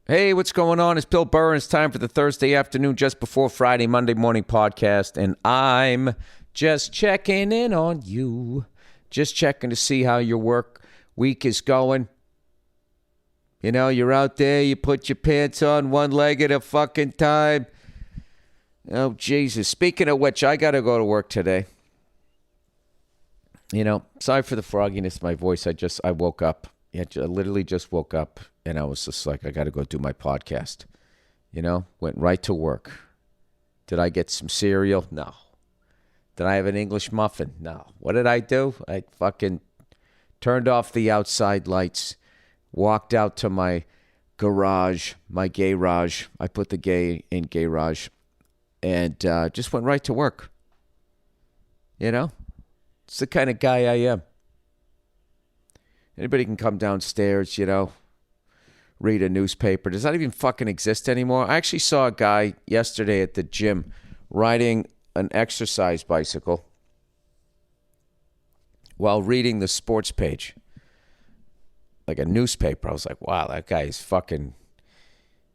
Hey, what's going on? It's Bill Burr, and it's time for the Thursday afternoon, just before Friday, Monday morning podcast, and I'm just checking in on you. Just checking to see how your work week is going. You know, you're out there, you put your pants on one leg at a fucking time. Oh, Jesus. Speaking of which, I got to go to work today. You know, sorry for the frogginess of my voice. I woke up. I literally just woke up. And I was just like, I got to go do my podcast. You know, went right to work. Did I get some cereal? No. Did I have an English muffin? No. What did I do? I fucking turned off the outside lights, walked out to my garage, my garage. I put the gay in garage, and just went right to work. You know, it's the kind of guy I am. Anybody can come downstairs, you know, read a newspaper. Does that even fucking exist anymore? I actually saw a guy yesterday at the gym riding an exercise bicycle while reading the sports page, like a newspaper. I was like, wow, that guy is fucking,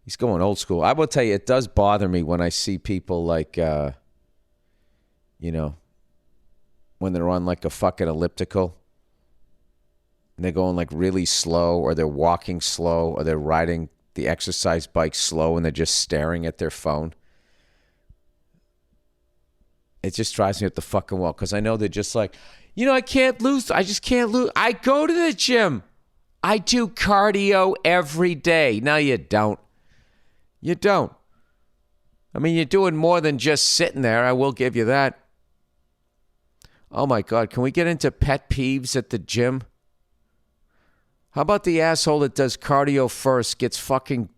he's going old school. I will tell you, it does bother me when I see people like, you know, when they're on like a fucking elliptical. And they're going like really slow, or they're walking slow, or they're riding the exercise bike slow, and they're just staring at their phone. It just drives me up the fucking wall, because I know they're just like, you know, I can't lose. I just can't lose. I go to the gym. I do cardio every day. No, you don't. You don't. I mean, you're doing more than just sitting there. I will give you that. Oh my God. Can we get into pet peeves at the gym? How about the asshole that does cardio first, gets fucking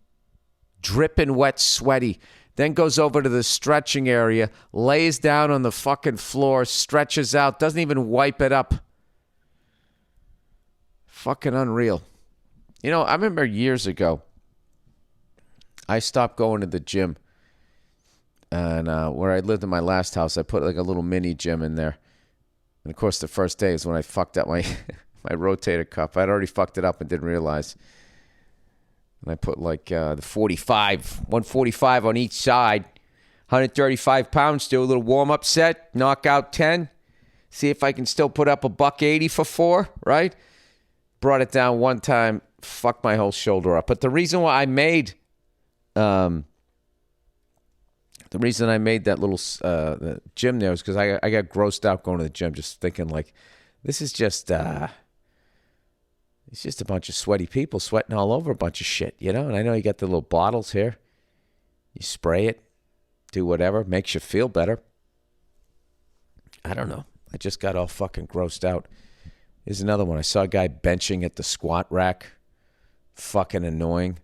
dripping wet, sweaty, then goes over to the stretching area, lays down on the fucking floor, stretches out, doesn't even wipe it up. Fucking unreal. You know, I remember years ago, I stopped going to the gym. And where I lived in my last house, I put like a little mini gym in there. And of course, the first day is when I fucked up my my rotator cuff. I'd already fucked it up and didn't realize. And I put like the 145 on each side, 135 pounds, do a little warm-up set, knock out 10, see if I can still put up a $180 for 4, right? Brought it down one time, fucked my whole shoulder up. But the reason why I made that little the gym there was because I got grossed out going to the gym, just thinking like, this is just it's just a bunch of sweaty people sweating all over a bunch of shit, you know? And I know you got the little bottles here. You spray it, do whatever, makes you feel better. I don't know. I just got all fucking grossed out. Here's another one. I saw a guy benching at the squat rack. Fucking annoying.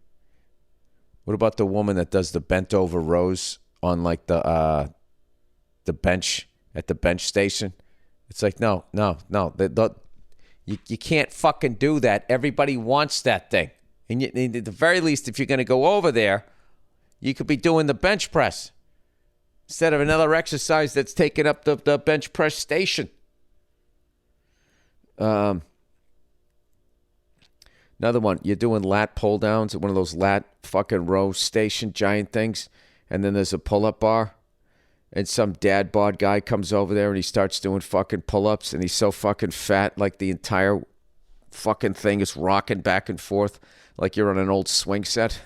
What about the woman that does the bent over rows on like the bench at the bench station? It's like, no. You can't fucking do that. Everybody wants that thing. And at the very least, if you're going to go over there, you could be doing the bench press instead of another exercise that's taking up the bench press station. Another one, you're doing lat pull downs at one of those lat fucking row station giant things, and then there's a pull-up bar. And some dad bod guy comes over there and he starts doing fucking pull-ups, and he's so fucking fat, like the entire fucking thing is rocking back and forth like you're on an old swing set.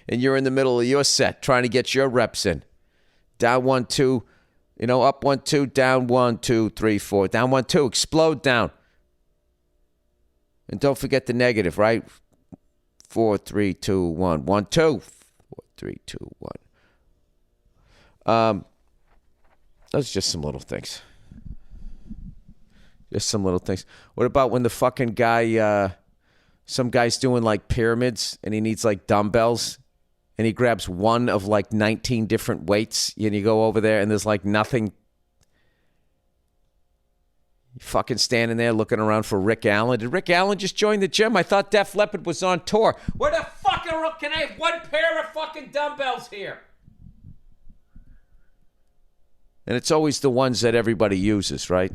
And you're in the middle of your set trying to get your reps in. Down 1, 2, you know, up 1, 2, down 1, 2, 3, 4, down 1, 2, explode down. And don't forget the negative, right? 4, 3, 2, 1, 1, 2, 4, 3, 2, 1. Those are just some little things. Just some little things. What about when the fucking guy, some guy's doing like pyramids and he needs like dumbbells and he grabs one of like 19 different weights and you go over there and there's like nothing. You fucking standing there looking around for Rick Allen. Did Rick Allen just join the gym? I thought Def Leppard was on tour. Where the fuck can I have one pair of fucking dumbbells here? And it's always the ones that everybody uses, right?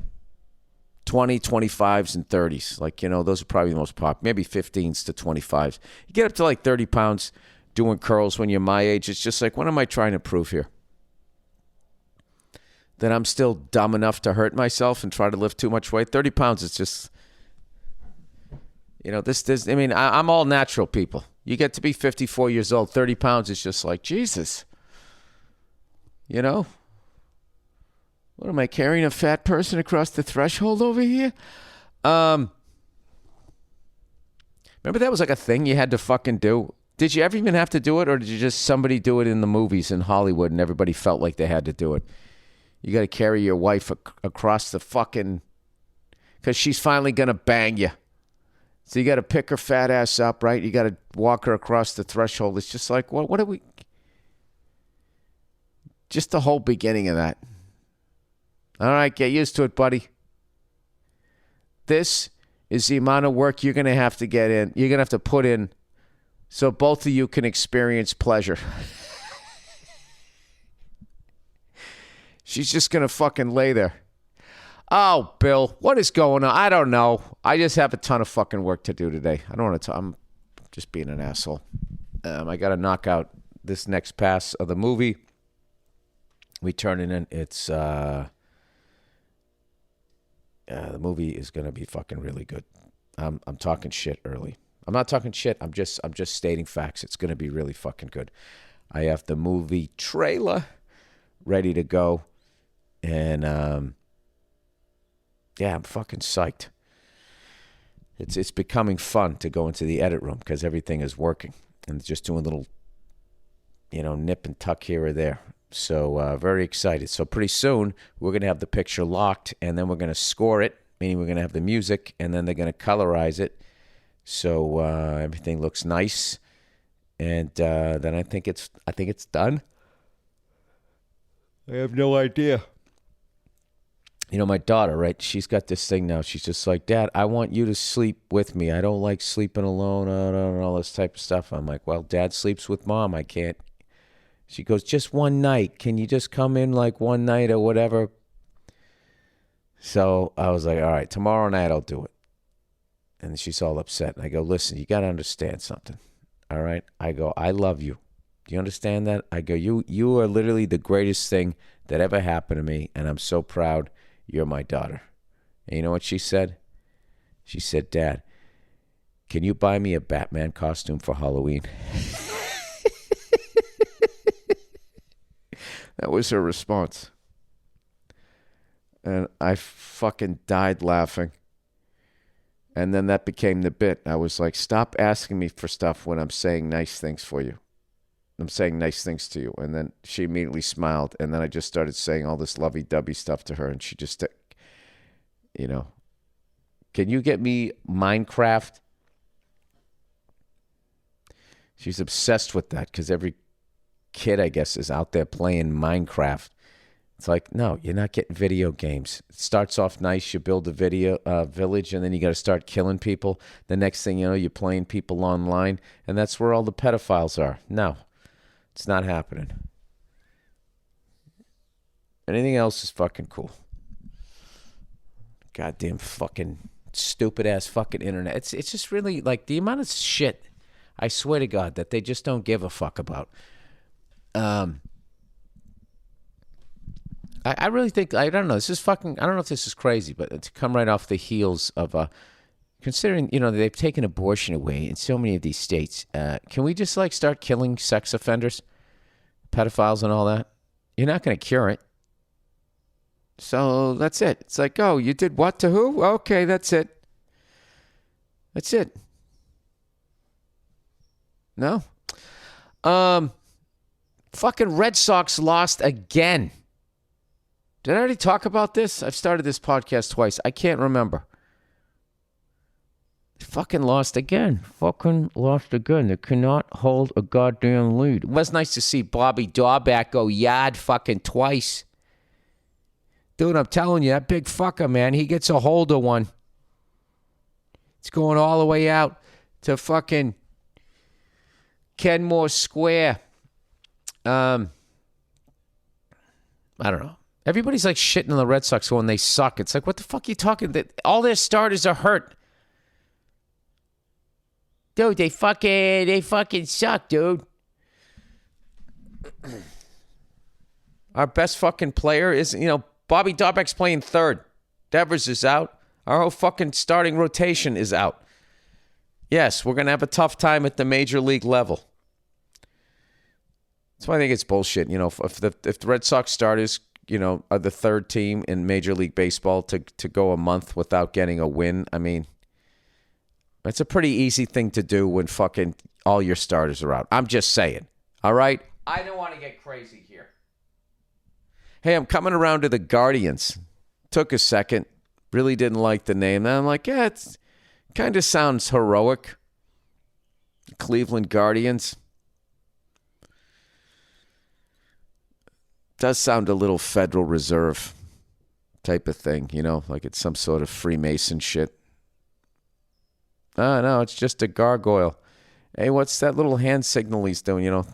20, 25s, and 30s. Like, those are probably the most popular. Maybe 15s to 25s. You get up to like 30 pounds doing curls when you're my age. It's just like, what am I trying to prove here? That I'm still dumb enough to hurt myself and try to lift too much weight? 30 pounds is just, I'm all natural people. You get to be 54 years old, 30 pounds is just like, Jesus. What am I carrying, a fat person across the threshold over here? Remember that was like a thing you had to fucking do? Did you ever even have to do it, or did you just somebody do it in the movies in Hollywood and everybody felt like they had to do it? You got to carry your wife across the fucking... Because she's finally going to bang you. So you got to pick her fat ass up, right? You got to walk her across the threshold. It's just like, what are we... Just the whole beginning of that. All right, get used to it, buddy. This is the amount of work you're going to have to get in. You're going to have to put in so both of you can experience pleasure. She's just going to fucking lay there. Oh, Bill, what is going on? I don't know. I just have a ton of fucking work to do today. I don't want to I'm just being an asshole. I got to knock out this next pass of the movie. We turn it in. It's... the movie is going to be fucking really good. I'm talking shit early. I'm not talking shit. I'm just stating facts. It's going to be really fucking good. I have the movie trailer ready to go. And, yeah, I'm fucking psyched. It's becoming fun to go into the edit room because everything is working. And just doing little, nip and tuck here or there. So very excited. So pretty soon we're going to have the picture locked, and then we're going to score it, meaning we're going to have the music, and then they're going to colorize it. So everything looks nice. And then I think it's done. I have no idea. My daughter, right? She's got this thing now. She's just like, Dad, I want you to sleep with me. I don't like sleeping alone and all this type of stuff. I'm like, well, Dad sleeps with Mom. I can't. She goes, just one night. Can you just come in like one night or whatever? So I was like, all right, tomorrow night I'll do it. And she's all upset. And I go, listen, you got to understand something. All right? I go, I love you. Do you understand that? I go, you are literally the greatest thing that ever happened to me. And I'm so proud you're my daughter. And you know what she said? She said, Dad, can you buy me a Batman costume for Halloween? That was her response. And I fucking died laughing. And then that became the bit. I was like, stop asking me for stuff when I'm saying nice things for you. I'm saying nice things to you. And then she immediately smiled. And then I just started saying all this lovey-dovey stuff to her. And she just, can you get me Minecraft? She's obsessed with that because every kid, I guess, is out there playing Minecraft. It's like, no, you're not getting video games. It starts off nice. You build a village, and then you got to start killing people. The next thing you know, you're playing people online, and that's where all the pedophiles are. No, it's not happening. Anything else is fucking cool. Goddamn fucking stupid-ass fucking internet. It's just really, like, the amount of shit, I swear to God, that they just don't give a fuck about. I really think, I don't know, this is fucking, I don't know if this is crazy, but to come right off the heels of, considering, they've taken abortion away in so many of these states, can we just, like, start killing sex offenders, pedophiles and all that? You're not going to cure it. So that's it. It's like, oh, you did what to who? Okay, that's it. That's it. No? Fucking Red Sox lost again. Did I already talk about this? I've started this podcast twice. I can't remember. They fucking lost again. Fucking lost again. They cannot hold a goddamn lead. It was nice to see Bobby Dawback go yard fucking twice. Dude, I'm telling you, that big fucker, man, he gets a hold of one. It's going all the way out to fucking Kenmore Square. I don't know. Everybody's like shitting on the Red Sox when they suck. It's like, what the fuck are you talking? All their starters are hurt. Dude, they fucking suck, dude. Our best fucking player is, Bobby Dobek's playing third. Devers is out. Our whole fucking starting rotation is out. Yes, we're going to have a tough time at the major league level. That's why I think it's bullshit. If the Red Sox starters, are the third team in Major League Baseball to go a month without getting a win, I mean, it's a pretty easy thing to do when fucking all your starters are out. I'm just saying. All right? I don't want to get crazy here. Hey, I'm coming around to the Guardians. Took a second. Really didn't like the name. And I'm like, yeah, it kind of sounds heroic. Cleveland Guardians. Does sound a little Federal Reserve type of thing, like it's some sort of Freemason shit. No, it's just a gargoyle. Hey, what's that little hand signal he's doing,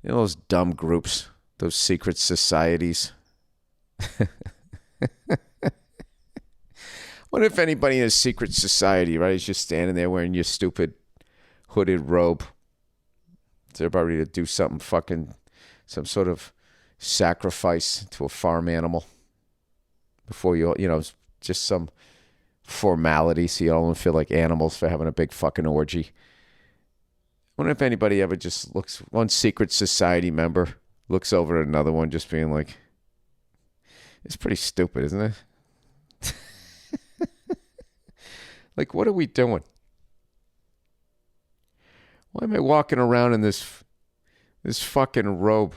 those dumb groups, those secret societies. Wonder if anybody in a secret society, right, is just standing there wearing your stupid hooded robe. Is everybody ready to do something fucking, some sort of sacrifice to a farm animal before just some formality so you all don't feel like animals for having a big fucking orgy. I wonder if anybody ever just looks, one secret society member looks over at another one just being like, it's pretty stupid, isn't it? Like, what are we doing? Why am I walking around in this fucking robe?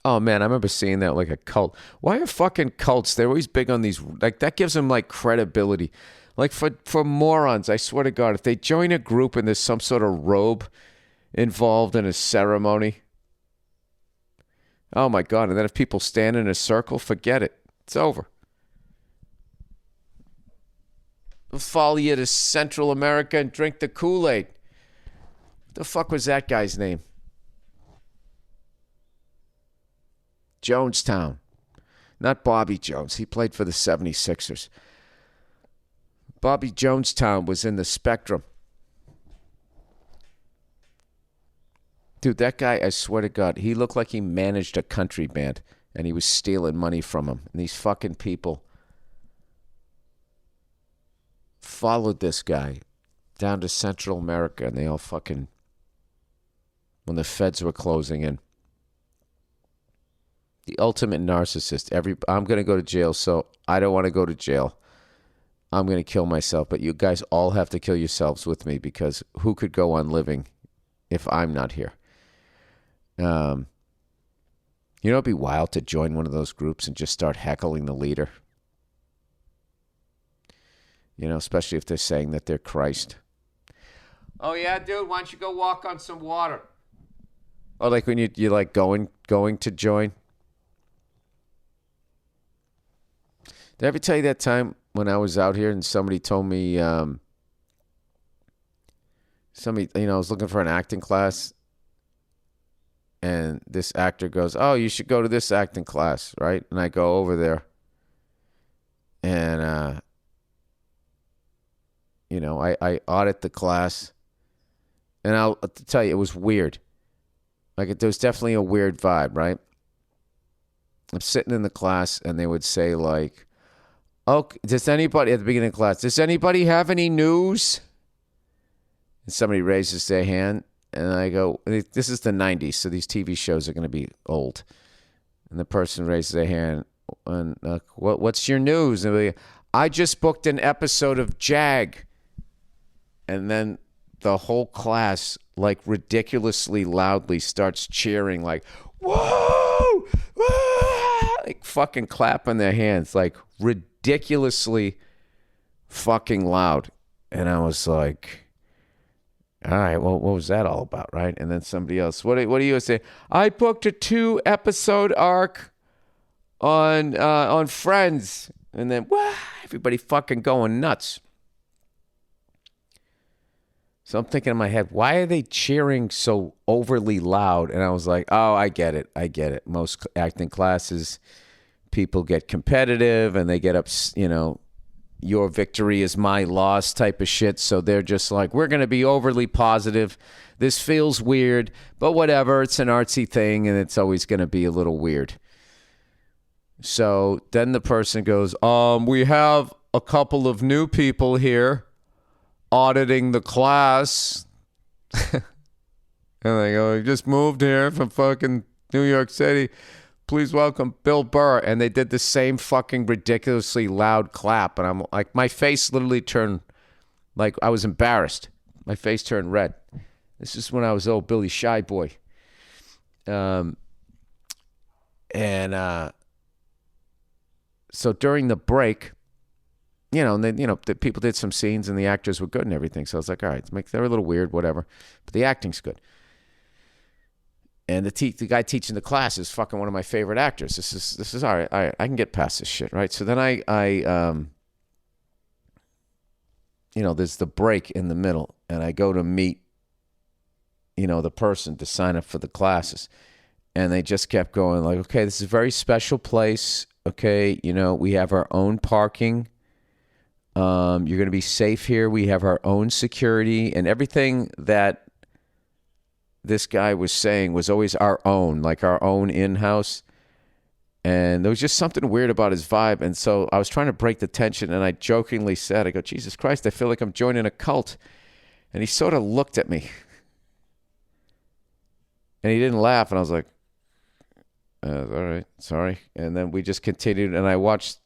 Oh, man, I remember seeing that like a cult. Why are fucking cults? They're always big on these. Like, that gives them, like, credibility. Like, for morons, I swear to God, if they join a group and there's some sort of robe involved in a ceremony. Oh, my God. And then if people stand in a circle, forget it. It's over. We'll follow you to Central America and drink the Kool-Aid. What the fuck was that guy's name? Jonestown. Not Bobby Jones. He played for the 76ers. Bobby Jonestown was in the Spectrum. Dude, that guy, I swear to God, he looked like he managed a country band and he was stealing money from them. And these fucking people followed this guy down to Central America and they all fucking, when the feds were closing in. The ultimate narcissist. I'm going to go to jail, so I don't want to go to jail. I'm going to kill myself, but you guys all have to kill yourselves with me because who could go on living if I'm not here? It'd be wild to join one of those groups and just start heckling the leader. Especially if they're saying that they're Christ. Oh, yeah, dude, why don't you go walk on some water? Or like when you like going to join. Did I ever tell you that time when I was out here and somebody told me, I was looking for an acting class and this actor goes, oh, you should go to this acting class, right? And I go over there and, I audit the class and I'll tell you, it was weird. Like there was definitely a weird vibe, right? I'm sitting in the class and they would say like, oh, does anybody, at the beginning of class, does anybody have any news? And somebody raises their hand, and I go, this is the 90s, so these TV shows are going to be old. And the person raises their hand, and what's your news? And they, I just booked an episode of Jag. And then the whole class, like ridiculously loudly, starts cheering, like, whoa, whoa, like fucking clapping their hands, like ridiculously fucking loud. And I was like, all right, well, what was that all about, right? And then somebody else, what do you say? I booked a 2-episode arc on Friends. And then, everybody fucking going nuts. So I'm thinking in my head, why are they cheering so overly loud? And I was like, oh, I get it. Most acting classes, people get competitive and they get up, your victory is my loss type of shit. So they're just like, we're going to be overly positive. This feels weird, but whatever. It's an artsy thing and it's always going to be a little weird. So then the person goes, we have a couple of new people here auditing the class. And they go, we just moved here from fucking New York City. Please welcome Bill Burr. And they did the same fucking ridiculously loud clap. And I'm like, my face literally turned, like I was embarrassed. My face turned red. This is when I was old Billy Shy Boy. So during the break, and then, the people did some scenes and the actors were good and everything. So I was like, all right, they're a little weird, whatever. But the acting's good. And the guy teaching the class is fucking one of my favorite actors. This is all right. I can get past this shit, right? So then there's the break in the middle and I go to meet, the person to sign up for the classes. And they just kept going like, okay, this is a very special place. Okay, we have our own parking. You're going to be safe here. We have our own security, and everything that this guy was saying was always our own, like our own in-house. And there was just something weird about his vibe. And so I was trying to break the tension, and I jokingly said, I go, Jesus Christ, I feel like I'm joining a cult. And he sort of looked at me. And he didn't laugh, and I was like, all right, sorry. And then we just continued, and I watched.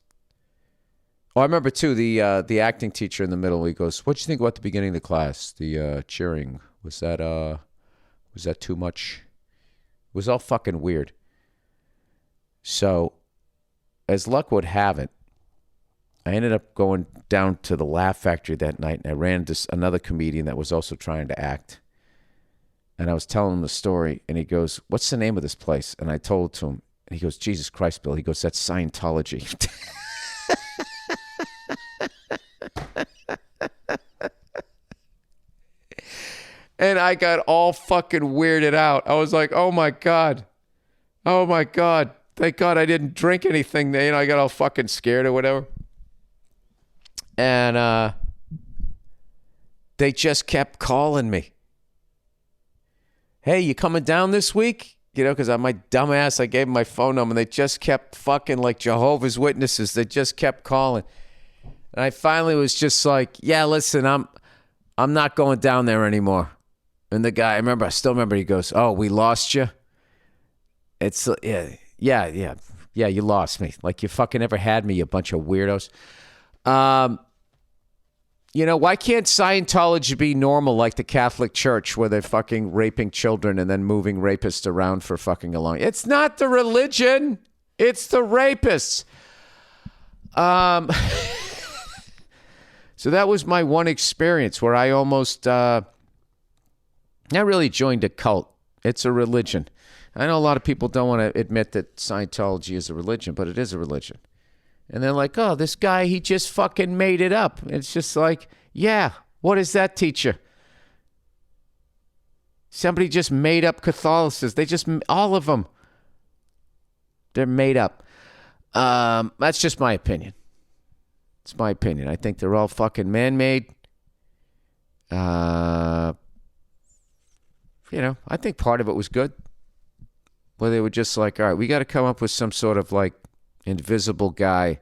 Oh, I remember too the acting teacher in the middle. He goes, "What'd you think about the beginning of the class? The cheering, was that too much?" It was all fucking weird. So, as luck would have it, I ended up going down to the Laugh Factory that night, and I ran into another comedian that was also trying to act. And I was telling him the story, and he goes, "What's the name of this place?" And I told it to him, and he goes, "Jesus Christ, Bill." He goes, "That's Scientology." And I got all fucking weirded out. I was like, oh my God. Thank God I didn't drink anything. I got all fucking scared or whatever. And they just kept calling me. Hey, you coming down this week? Because I'm my dumbass. I gave them my phone number. And they just kept fucking like Jehovah's Witnesses. They just kept calling. And I finally was just like, yeah, listen, I'm not going down there anymore. And the guy, I still remember, he goes, "Oh, we lost you?" It's, yeah, you lost me. Like you fucking never had me, you bunch of weirdos. Why can't Scientology be normal like the Catholic Church where they're fucking raping children and then moving rapists around for fucking a long... It's not the religion. It's the rapists. So that was my one experience where I almost... not really joined a cult. It's a religion. I know a lot of people don't want to admit that Scientology is a religion, but it is a religion. And they're like, oh, this guy, he just fucking made it up. It's just like, yeah, what does that teach you? Somebody just made up Catholicism. All of them, they're made up. That's just my opinion. It's my opinion. I think they're all fucking man-made. I think part of it was good. Where they were just like, all right, we got to come up with some sort of like invisible guy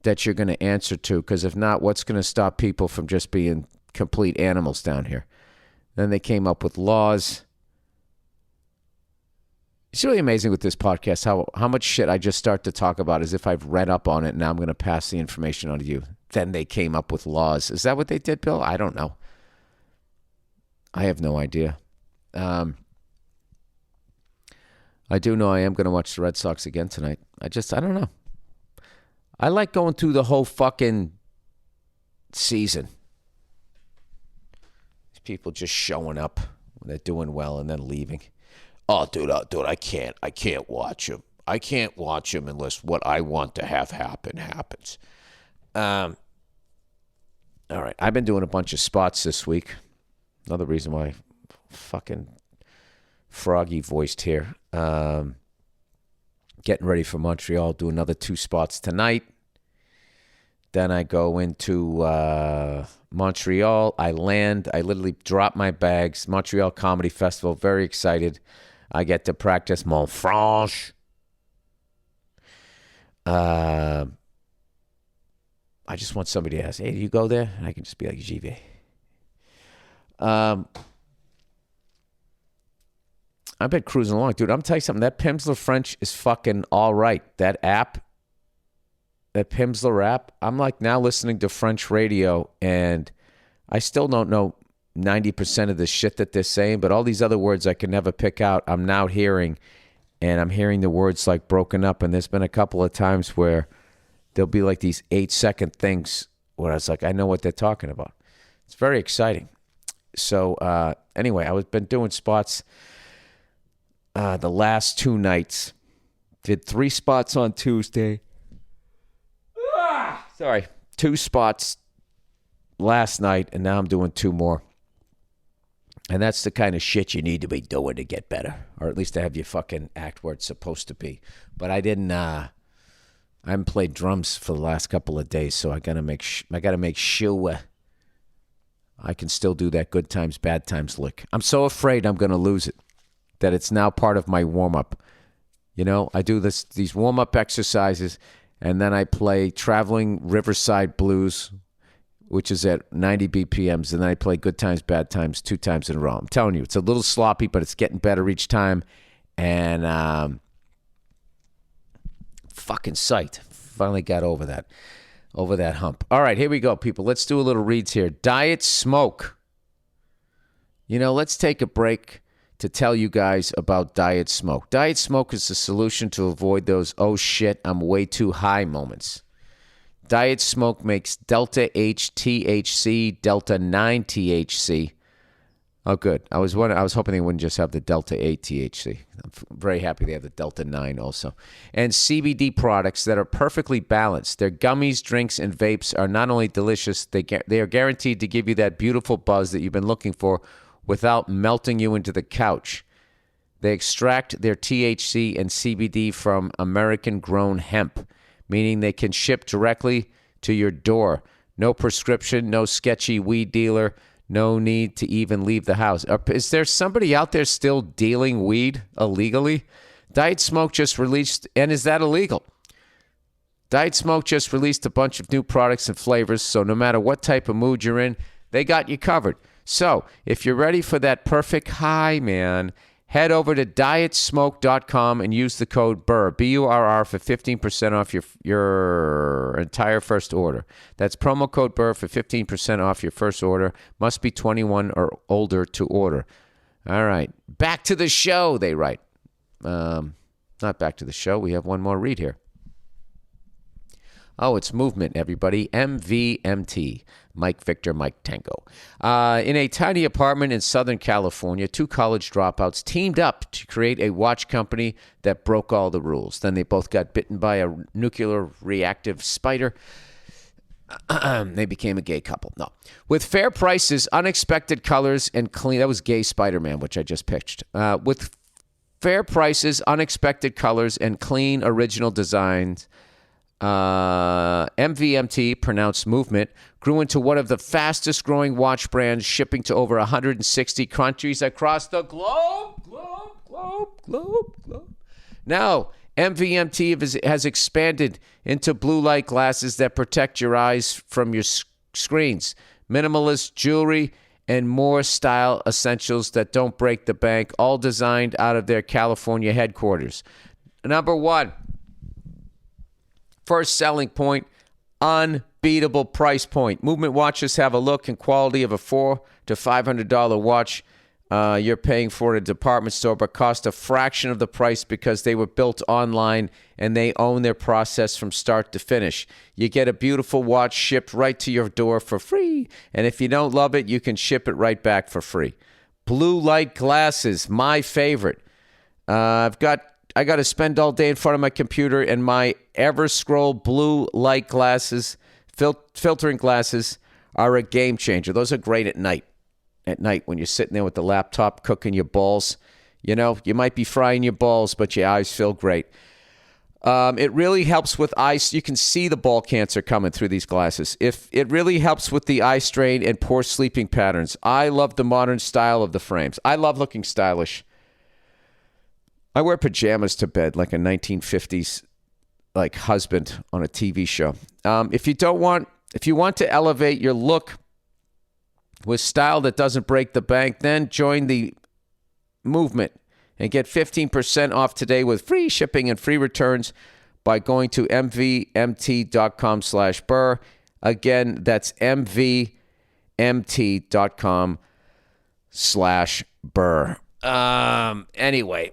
that you're going to answer to, because if not, what's going to stop people from just being complete animals down here? Then they came up with laws. It's really amazing with this podcast how much shit I just start to talk about as if I've read up on it and now I'm going to pass the information on to you. Then they came up with laws. Is that what they did, Bill? I don't know. I have no idea. I do know I am going to watch the Red Sox again tonight. I don't know. I like going through the whole fucking season. These people just showing up when they're doing well and then leaving. Oh, dude, I can't watch him. I can't watch him unless what I want to have happen happens. All All right. I've been doing a bunch of spots this week. Another reason why fucking froggy voiced here. Getting ready for Montreal. Do another 2 spots tonight. Then I go into Montreal. I land. I literally drop my bags. Montreal Comedy Festival. Very excited. I get to practice mon franche. I just want somebody to ask, hey, do you go there? And I can just be like, j'y vais. I've been cruising along. Dude, I'm telling you something. That Pimsleur French is fucking all right. That app, that Pimsleur app, I'm like now listening to French radio, and I still don't know 90% of the shit that they're saying, but all these other words I can never pick out, I'm now hearing, and I'm hearing the words like broken up, and there's been a couple of times where there'll be like these 8-second things where I was like, I know what they're talking about. It's very exciting. So anyway, I've been doing spots the last 2 nights. Did 3 spots on Tuesday. Sorry. 2 spots last night, and now I'm doing 2 more. And that's the kind of shit you need to be doing to get better, or at least to have your fucking act where it's supposed to be. But I haven't played drums for the last couple of days, so I gotta make sure I can still do that good times, bad times lick. I'm so afraid I'm gonna lose it, that it's now part of my warm-up. You know, I do these warm-up exercises, and then I play Traveling Riverside Blues, which is at 90 BPMs, and then I play Good Times, Bad Times 2 times in a row. I'm telling you, it's a little sloppy, but it's getting better each time, and fucking psyched. Finally got over that hump. All right, here we go, people. Let's do a little reads here. Diet Smoke. You know, let's take a break to tell you guys about Diet Smoke. Diet Smoke is the solution to avoid those, oh shit, I'm way too high moments. Diet Smoke makes Delta 8 THC, Delta 9 THC. Oh, good. I was hoping they wouldn't just have the Delta 8 THC. I'm very happy they have the Delta 9 also. And CBD products that are perfectly balanced. Their gummies, drinks, and vapes are not only delicious, they are guaranteed to give you that beautiful buzz that you've been looking for without melting you into the couch. They extract their THC and CBD from American-grown hemp, meaning they can ship directly to your door. No prescription, no sketchy weed dealer, no need to even leave the house. Is there somebody out there still dealing weed illegally? Diet Smoke just released, and is that illegal? Diet Smoke just released a bunch of new products and flavors, so no matter what type of mood you're in, they got you covered. So, if you're ready for that perfect high, man, head over to dietsmoke.com and use the code BURR, B-U-R-R, for 15% off your entire first order. That's promo code BURR for 15% off your first order. Must be 21 or older to order. All right. Back to the show, they write. Not back to the show. We have one more read here. Oh, it's movement, everybody. MVMT. Mike Victor, Mike Tango. In a tiny apartment in Southern California, 2 college dropouts teamed up to create a watch company that broke all the rules. Then they both got bitten by a nuclear reactive spider. They became a gay couple. No. With fair prices, unexpected colors, and clean... That was gay Spider-Man, which I just pitched. With fair prices, unexpected colors, and clean original designs... MVMT, pronounced movement, grew into one of the fastest growing watch brands, shipping to over 160 countries across the globe. Now, MVMT has expanded into blue light glasses that protect your eyes from your screens, minimalist jewelry, and more style essentials that don't break the bank, all designed out of their California headquarters. Number 1. First selling point, unbeatable price point. Movement watches have a look and quality of a $400 to $500 watch you're paying for at a department store, but cost a fraction of the price because they were built online and they own their process from start to finish. You get a beautiful watch shipped right to your door for free, and if you don't love it, you can ship it right back for free. Blue light glasses, my favorite. I got to spend all day in front of my computer, and my Everscroll blue light glasses, filtering glasses, are a game changer. Those are great at night. At night when you're sitting there with the laptop cooking your balls. You know, you might be frying your balls, but your eyes feel great. It really helps with eyes. You can see the ball cancer coming through these glasses. If it really helps with the eye strain and poor sleeping patterns. I love the modern style of the frames. I love looking stylish. I wear pajamas to bed like a 1950s like husband on a TV show. If you want to elevate your look with style that doesn't break the bank, then join the movement and get 15% off today with free shipping and free returns by going to mvmt.com/Burr. Again, that's mvmt.com/Burr. Anyway,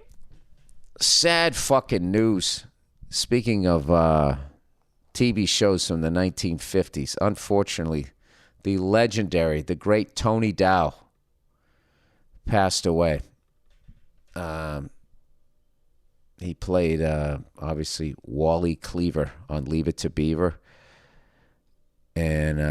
sad fucking news. Speaking of TV shows from the 1950s, unfortunately, the legendary, the great Tony Dow passed away. He played, obviously, Wally Cleaver on Leave It to Beaver. And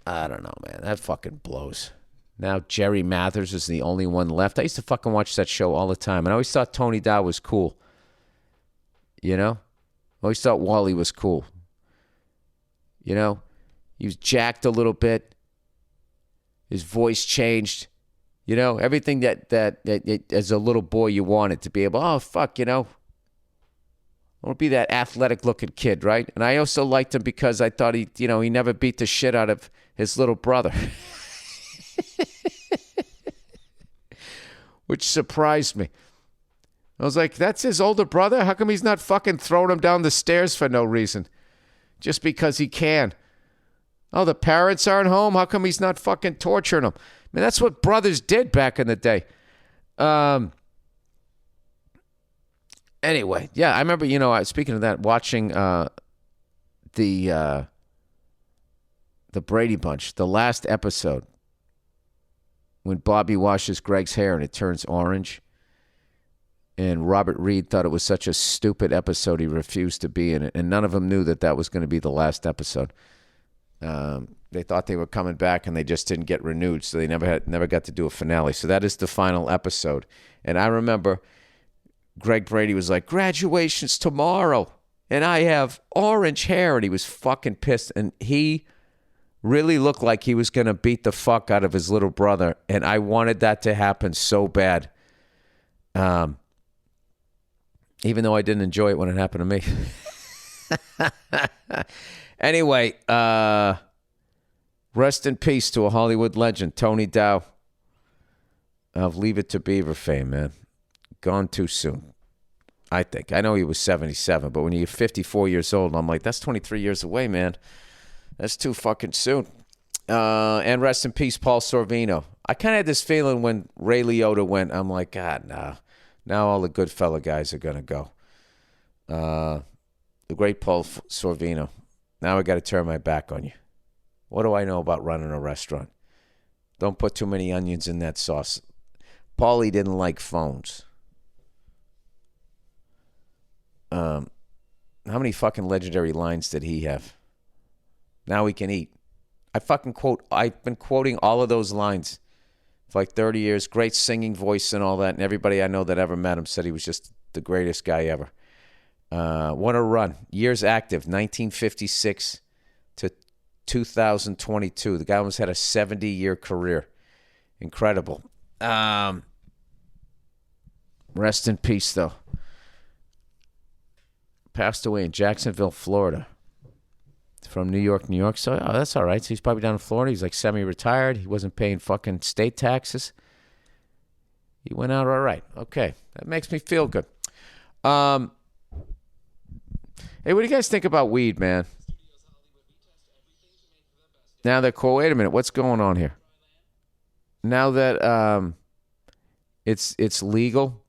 I don't know, man. That fucking blows. Now Jerry Mathers is the only one left. I used to fucking watch that show all the time. And I always thought Tony Dow was cool. You know? I always thought Wally was cool. You know? He was jacked a little bit. His voice changed. You know, everything that as a little boy you wanted to be able, oh, fuck, you know. I want to be that athletic-looking kid, right? And I also liked him because I thought he never beat the shit out of his little brother. Which surprised me. I was like, that's his older brother? How come he's not fucking throwing him down the stairs for no reason? Just because he can. Oh, the parents aren't home? How come he's not fucking torturing them? I mean, that's what brothers did back in the day. Anyway, yeah, I remember, speaking of that, watching the Brady Bunch, the last episode, when Bobby washes Greg's hair and it turns orange. And Robert Reed thought it was such a stupid episode he refused to be in it. And none of them knew that was going to be the last episode. They thought they were coming back and they just didn't get renewed. So they never got to do a finale. So that is the final episode. And I remember Greg Brady was like, graduation's tomorrow. And I have orange hair. And he was fucking pissed. And he really looked like he was going to beat the fuck out of his little brother. And I wanted that to happen so bad. Even though I didn't enjoy it when it happened to me. Anyway, rest in peace to a Hollywood legend, Tony Dow of Leave It to Beaver fame, man. Gone too soon, I think. I know he was 77, but when you're 54 years old, I'm like, that's 23 years away, man. That's too fucking soon. And rest in peace, Paul Sorvino. I kind of had this feeling when Ray Liotta went, I'm like, God, nah. Now all the good fella guys are going to go. The great Paul Sorvino. Now I got to turn my back on you. What do I know about running a restaurant? Don't put too many onions in that sauce. Paulie didn't like phones. How many fucking legendary lines did he have? Now we can eat. I've been quoting all of those lines for like 30 years. Great singing voice and all that. And everybody I know that ever met him said he was just the greatest guy ever. What a run. Years active, 1956 to 2022. The guy almost had a 70-year career. Incredible. Rest in peace, though. Passed away in Jacksonville, Florida. From New York. So, that's all right. So he's probably down in Florida. He's like semi-retired. He wasn't paying fucking state taxes. He went out all right. Okay. That makes me feel good. Hey, what do you guys think about weed, man? Now that, wait a minute. What's going on here? Now that it's legal,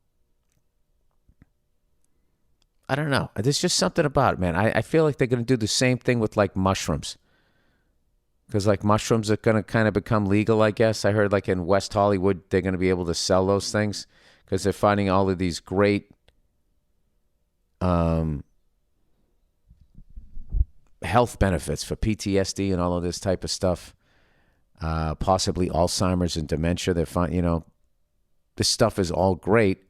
I don't know. There's just something about it, man. I feel like they're going to do the same thing with, like, mushrooms. Because, like, mushrooms are going to kind of become legal, I guess. I heard, like, in West Hollywood, they're going to be able to sell those things. Because they're finding all of these great health benefits for PTSD and all of this type of stuff. Possibly Alzheimer's and dementia. They're fine. This stuff is all great.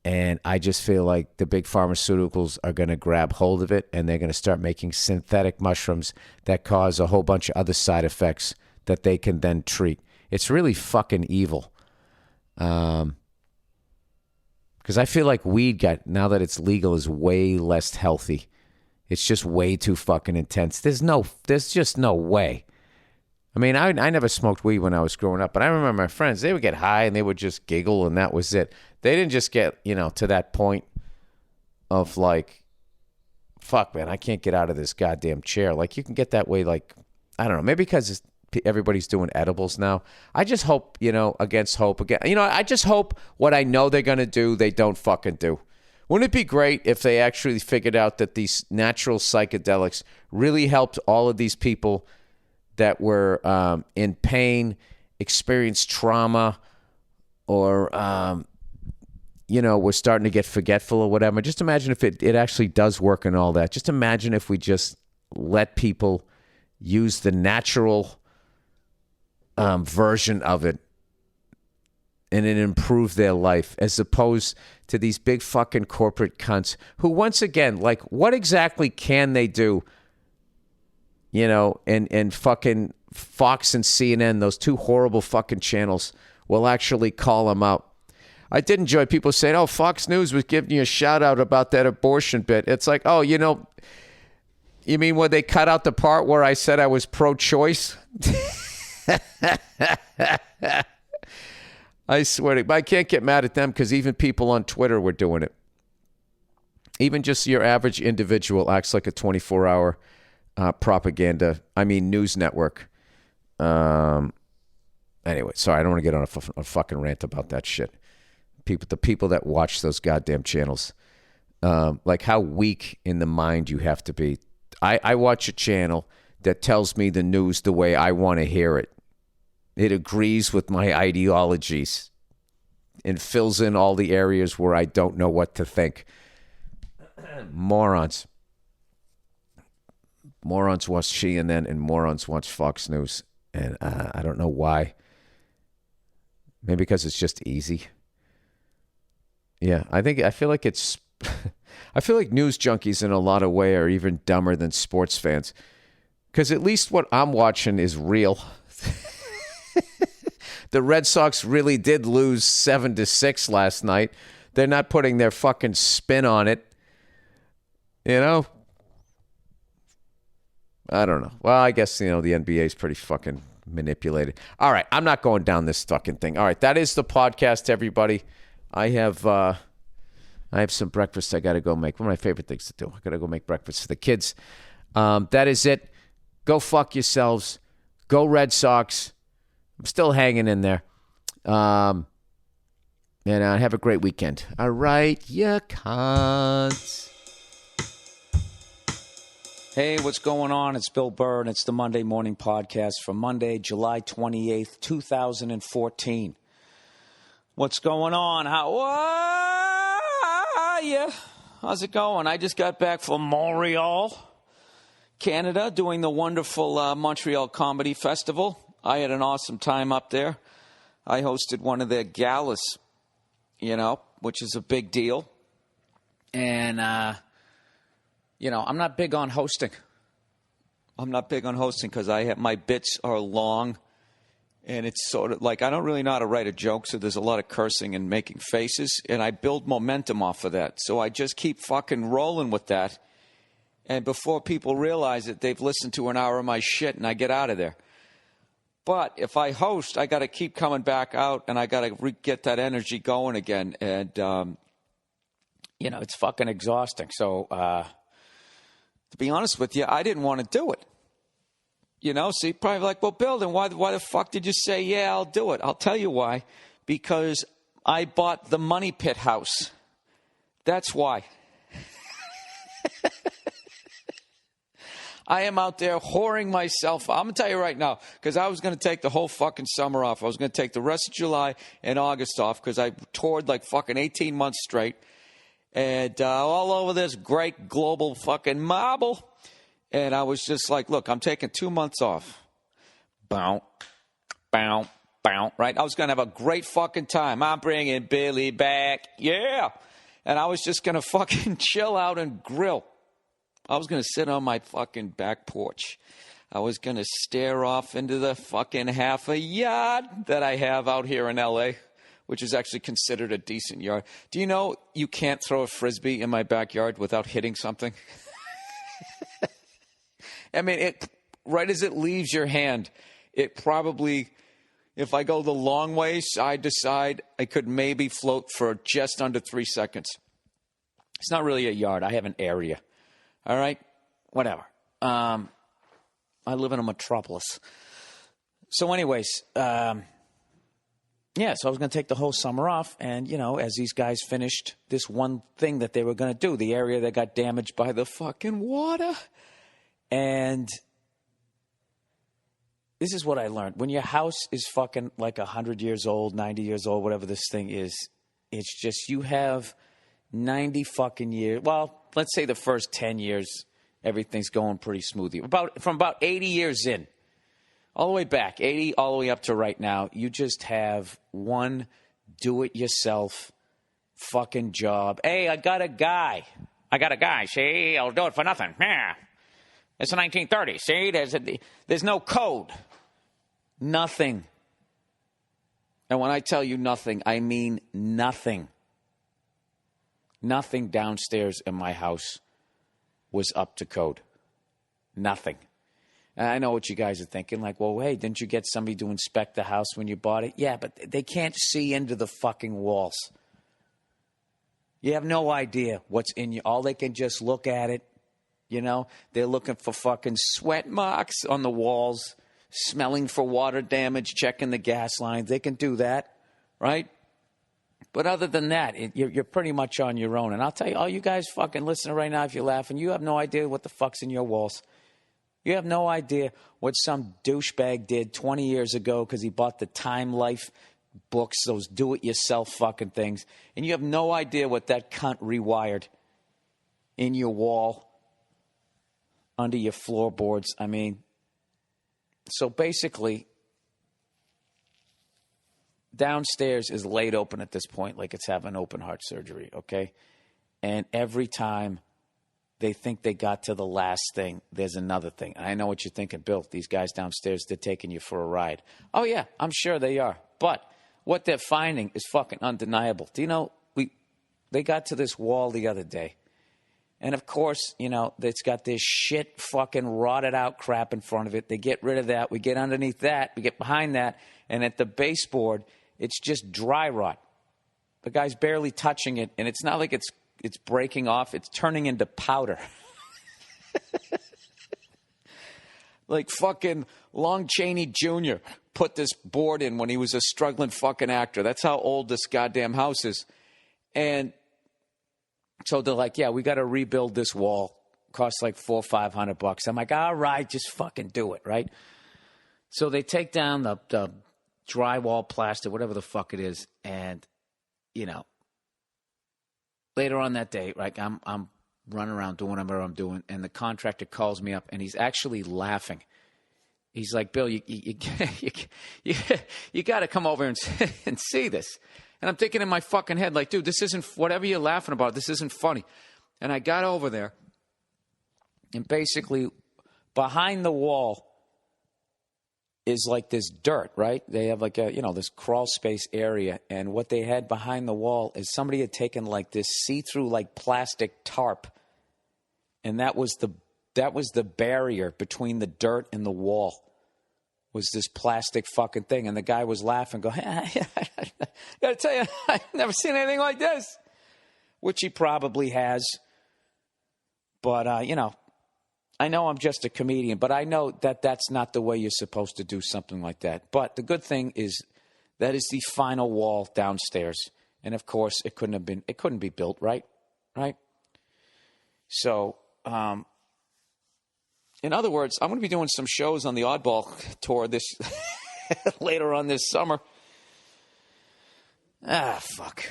And I just feel like the big pharmaceuticals are going to grab hold of it, and they're going to start making synthetic mushrooms that cause a whole bunch of other side effects that they can then treat. It's really fucking evil. Because I feel like weed now that it's legal, is way less healthy. It's just way too fucking intense. There's just no way. I mean, I never smoked weed when I was growing up, but I remember my friends, they would get high and they would just giggle and that was it. They didn't just get, to that point of like, fuck, man, I can't get out of this goddamn chair. Like, you can get that way, like, I don't know, maybe because everybody's doing edibles now. I just hope, against hope again. I just hope what I know they're going to do, they don't fucking do. Wouldn't it be great if they actually figured out that these natural psychedelics really helped all of these people that were in pain, experienced trauma, or, were starting to get forgetful or whatever. Just imagine if it actually does work and all that. Just imagine if we just let people use the natural version of it and it improved their life, as opposed to these big fucking corporate cunts who, once again, like, what exactly can they do? And fucking Fox and CNN, those two horrible fucking channels, will actually call them out. I did enjoy people saying, oh, Fox News was giving you a shout out about that abortion bit. It's like, oh, you mean when they cut out the part where I said I was pro-choice? I swear to you, but I can't get mad at them because even people on Twitter were doing it. Even just your average individual acts like a 24-hour news network. Anyway, sorry, I don't want to get on a fucking rant about that shit. The people that watch those goddamn channels, like how weak in the mind you have to be. I watch a channel that tells me the news the way I want to hear it. It agrees with my ideologies and fills in all the areas where I don't know what to think. Morons. Morons watch CNN and morons watch Fox News. And I don't know why. Maybe because it's just easy. Yeah, I feel like it's... I feel like news junkies in a lot of way are even dumber than sports fans. Because at least what I'm watching is real. The Red Sox really did lose 7-6 last night. They're not putting their fucking spin on it. I don't know. Well, I guess, the NBA is pretty fucking manipulated. All right, I'm not going down this fucking thing. All right, that is the podcast, everybody. I have some breakfast I got to go make. One of my favorite things to do. I got to go make breakfast for the kids. That is it. Go fuck yourselves. Go Red Sox. I'm still hanging in there. And have a great weekend. All right, you cunts. Hey, what's going on? It's Bill Burr, and it's the Monday Morning Podcast for Monday, July 28th, 2014. What's going on? How are you? How's it going? I just got back from Montreal, Canada, doing the wonderful Montreal Comedy Festival. I had an awesome time up there. I hosted one of their galas, which is a big deal. And, I'm not big on hosting. I'm not big on hosting because my bits are long. And it's sort of like I don't really know how to write a joke, so there's a lot of cursing and making faces. And I build momentum off of that. So I just keep fucking rolling with that. And before people realize it, they've listened to an hour of my shit and I get out of there. But if I host, I got to keep coming back out and I got to get that energy going again. And, it's fucking exhausting. So, to be honest with you, I didn't want to do it. So you're probably like, well, Bill, then why the fuck did you say, yeah, I'll do it? I'll tell you why. Because I bought the Money Pit house. That's why. I am out there whoring myself. I'm going to tell you right now, because I was going to take the whole fucking summer off. I was going to take the rest of July and August off because I toured like fucking 18 months straight. And all over this great global fucking marble. And I was just like, look, I'm taking 2 months off. Bow, bow, bow, right? I was going to have a great fucking time. I'm bringing Billy back. Yeah. And I was just going to fucking chill out and grill. I was going to sit on my fucking back porch. I was going to stare off into the fucking half a yard that I have out here in L.A., which is actually considered a decent yard. Do you know you can't throw a Frisbee in my backyard without hitting something? I mean, right as it leaves your hand, it probably, if I go the long way, side to side, I could maybe float for just under 3 seconds. It's not really a yard. I have an area. All right? Whatever. I live in a metropolis. So anyways, so I was going to take the whole summer off. And, as these guys finished this one thing that they were going to do, the area that got damaged by the fucking water. And this is what I learned. When your house is fucking like 100 years old, 90 years old, whatever this thing is, it's just you have 90 fucking years. Well, let's say the first 10 years, everything's going pretty smoothly. From about 80 years in, all the way back, 80 all the way up to right now, you just have one do-it-yourself fucking job. Hey, I got a guy. See, I'll do it for nothing. Yeah. It's the 1930s. See, there's no code. Nothing. And when I tell you nothing, I mean nothing. Nothing downstairs in my house was up to code. Nothing. And I know what you guys are thinking. Like, well, hey, didn't you get somebody to inspect the house when you bought it? Yeah, but they can't see into the fucking walls. You have no idea what's in you. All they can just look at it. They're looking for fucking sweat marks on the walls, smelling for water damage, checking the gas lines. They can do that, right? But other than that, you're pretty much on your own. And I'll tell you, all you guys fucking listening right now, if you're laughing, you have no idea what the fuck's in your walls. You have no idea what some douchebag did 20 years ago because he bought the Time Life books, those do-it-yourself fucking things. And you have no idea what that cunt rewired in your wall, under your floorboards. I mean, so basically, downstairs is laid open at this point like it's having open heart surgery, okay? And every time they think they got to the last thing, there's another thing. And I know what you're thinking, Bill. These guys downstairs, they're taking you for a ride. Oh, yeah, I'm sure they are. But what they're finding is fucking undeniable. Do you know, they got to this wall the other day. And, of course, it's got this shit fucking rotted out crap in front of it. They get rid of that. We get underneath that. We get behind that. And at the baseboard, it's just dry rot. The guy's barely touching it. And it's not like it's breaking off. It's turning into powder. Like fucking Lon Chaney Jr. put this board in when he was a struggling fucking actor. That's how old this goddamn house is. And so they're like, yeah, we got to rebuild this wall. Costs like $400 or $500. I'm like, all right, just fucking do it, right? So they take down the drywall, plastic, whatever the fuck it is, and later on that day, right, I'm running around doing whatever I'm doing, and the contractor calls me up, and he's actually laughing. He's like, Bill, you got to come over and see this. And I'm thinking in my fucking head, like, dude, this isn't, whatever you're laughing about, this isn't funny. And I got over there, and basically behind the wall is like this dirt, right? They have like this crawl space area. And what they had behind the wall is somebody had taken like this see-through like plastic tarp. And that was the barrier between the dirt and the wall. Was this plastic fucking thing. And the guy was laughing, go, I gotta tell you, I've never seen anything like this. Which he probably has. But, I know I'm just a comedian, but I know that that's not the way you're supposed to do something like that. But the good thing is that is the final wall downstairs. And, of course, it couldn't be built, right? Right? So, in other words, I'm going to be doing some shows on the Oddball tour this later on this summer. Ah, fuck.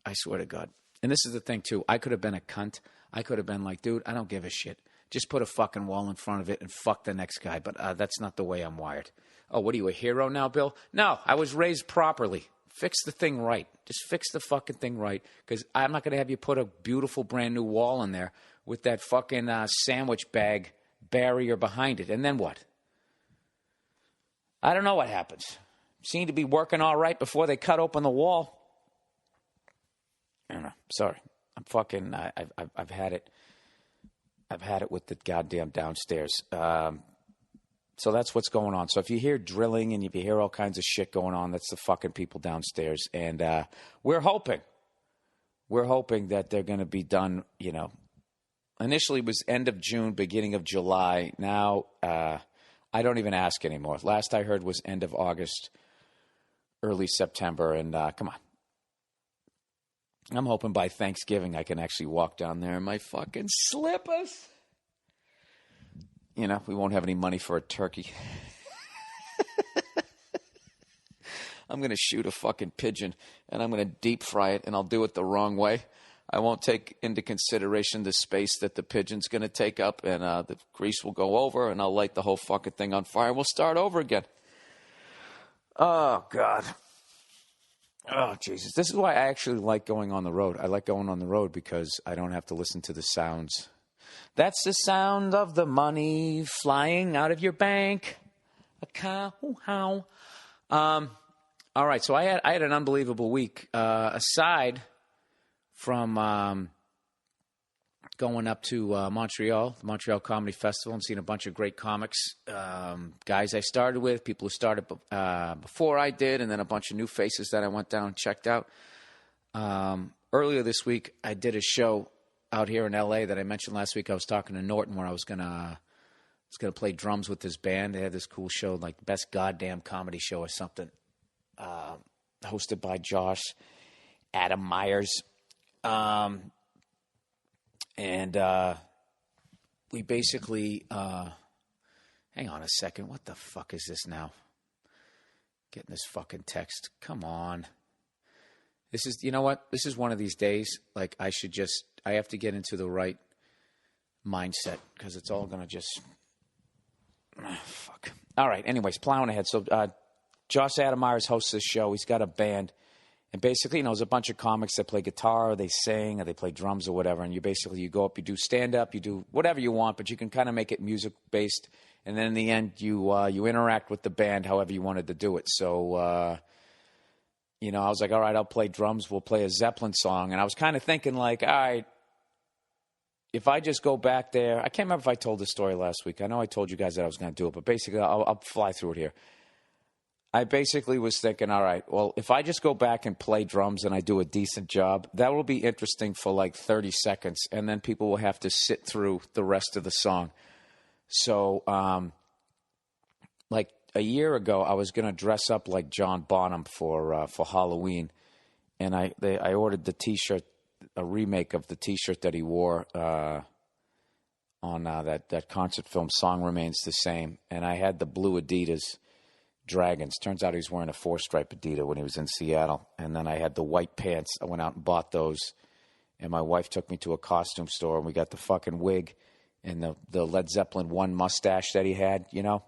I swear to God. And this is the thing, too. I could have been a cunt. I could have been like, dude, I don't give a shit. Just put a fucking wall in front of it and fuck the next guy. But that's not the way I'm wired. Oh, what are you, a hero now, Bill? No, I was raised properly. Fix the thing right. Just fix the fucking thing right. Because I'm not going to have you put a beautiful brand new wall in there with that fucking sandwich bag barrier behind it. And then what? I don't know what happens. Seemed to be working all right before they cut open the wall. I don't know. Sorry. I'm fucking, I've had it. I've had it with the goddamn downstairs. So that's what's going on. So if you hear drilling and if you hear all kinds of shit going on, that's the fucking people downstairs. And we're hoping that they're going to be done, you know. Initially it was end of June, beginning of July. Now I don't even ask anymore. Last I heard was end of August, early September. And come on. I'm hoping by Thanksgiving I can actually walk down there in my fucking slippers. You know, we won't have any money for a turkey. I'm going to shoot a fucking pigeon, and I'm going to deep fry it, and I'll do it the wrong way. I won't take into consideration the space that the pigeon's going to take up, and the grease will go over, and I'll light the whole fucking thing on fire, and we'll start over again. Oh, God. Oh, Jesus. This is why I actually like going on the road. I like going on the road because I don't have to listen to the sounds. That's the sound of the money flying out of your bank account. All right, so I had an unbelievable week. Aside from going up to Montreal, the Montreal Comedy Festival, and seeing a bunch of great comics, guys I started with, people who started before I did, and then a bunch of new faces that I went down and checked out. Earlier this week, I did a show out here in L.A. that I mentioned last week. I was talking to Norton where I was gonna play drums with this band. They had this cool show, like Best Goddamn Comedy Show or something, hosted by Josh Adam Myers. And we basically, hang on a second. What the fuck is this now? Getting this fucking text. Come on. This is, you know what? This is one of these days. Like I have to get into the right mindset because it's all going to just, fuck. All right. Anyways, plowing ahead. So, Josh Adam Myers hosts this show. He's got a band. And basically, you know, there's a bunch of comics that play guitar, or they sing, or they play drums or whatever. And you go up, you do stand-up, you do whatever you want, but you can kind of make it music-based. And then in the end, you interact with the band however you wanted to do it. So, you know, I was like, all right, I'll play drums. We'll play a Zeppelin song. And I was kind of thinking like, all right, if I just go back there. I can't remember if I told this story last week. I know I told you guys that I was going to do it, but basically I'll fly through it here. I basically was thinking, all right, well, if I just go back and play drums and I do a decent job, that will be interesting for like 30 seconds, and then people will have to sit through the rest of the song. So, like a year ago, I was going to dress up like John Bonham for Halloween, and I ordered the T-shirt, a remake of the T-shirt that he wore on that concert film, Song Remains the Same, and I had the blue Adidas Dragons. Turns out he was wearing a 4-stripe Adidas when he was in Seattle. And then I had the white pants. I went out and bought those. And my wife took me to a costume store, and we got the fucking wig and the Led Zeppelin 1 mustache that he had, you know.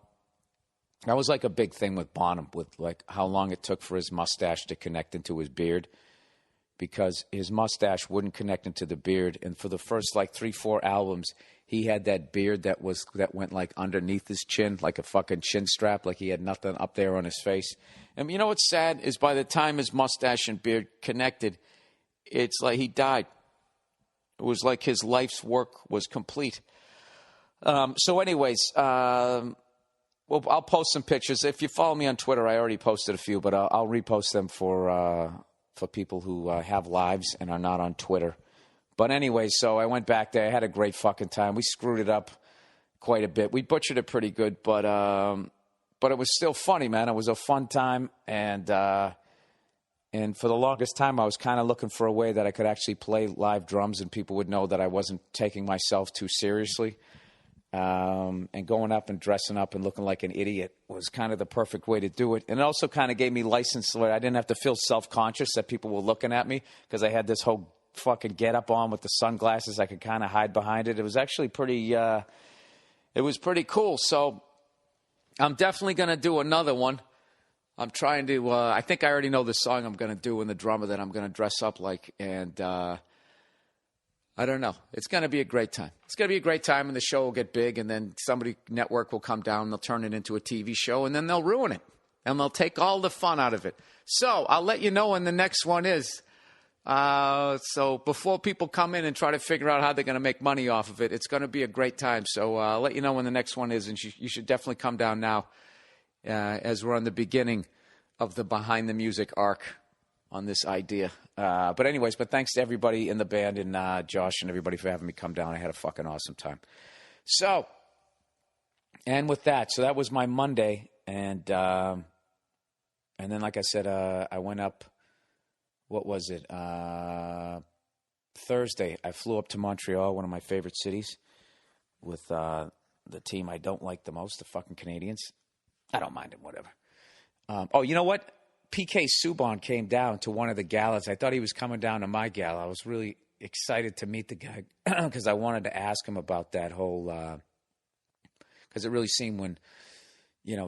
That was like a big thing with Bonham, with like how long it took for his mustache to connect into his beard, because his mustache wouldn't connect into the beard. And for the first like 3-4 albums, he had that beard that went like underneath his chin, like a fucking chin strap, like he had nothing up there on his face. And you know what's sad is by the time his mustache and beard connected, it's like he died. It was like his life's work was complete. So anyways, well, I'll post some pictures. If you follow me on Twitter, I already posted a few, but I'll repost them for people who have lives and are not on Twitter. But anyway, so I went back there. I had a great fucking time. We screwed it up quite a bit. We butchered it pretty good, but it was still funny, man. It was a fun time, and for the longest time, I was kind of looking for a way that I could actually play live drums and people would know that I wasn't taking myself too seriously. And going up and dressing up and looking like an idiot was kind of the perfect way to do it. And it also kind of gave me license where I didn't have to feel self-conscious that people were looking at me, because I had this whole fucking get up on with the sunglasses. I could kind of hide behind it. It was actually pretty, it was pretty cool. So I'm definitely going to do another one. I'm trying to, I think I already know the song I'm going to do and the drummer that I'm going to dress up like. And I don't know. It's going to be a great time. It's going to be a great time, and the show will get big, and then somebody, network will come down, and they'll turn it into a TV show, and then they'll ruin it. And they'll take all the fun out of it. So I'll let you know when the next one is. So before people come in and try to figure out how they're going to make money off of it, it's going to be a great time. So I'll let you know when the next one is, and you should definitely come down now as we're on the beginning of the Behind the Music arc on this idea. But thanks to everybody in the band and Josh and everybody for having me come down. I had a fucking awesome time. So, and with that, so that was my Monday, and then, like I said, I went up, what was it, Thursday. I flew up to Montreal, one of my favorite cities, with the team I don't like the most, the fucking Canadians. I don't mind them, whatever. You know what? PK Subban came down to one of the galas. I thought he was coming down to my gala. I was really excited to meet the guy because I wanted to ask him about that whole, because it really seemed when,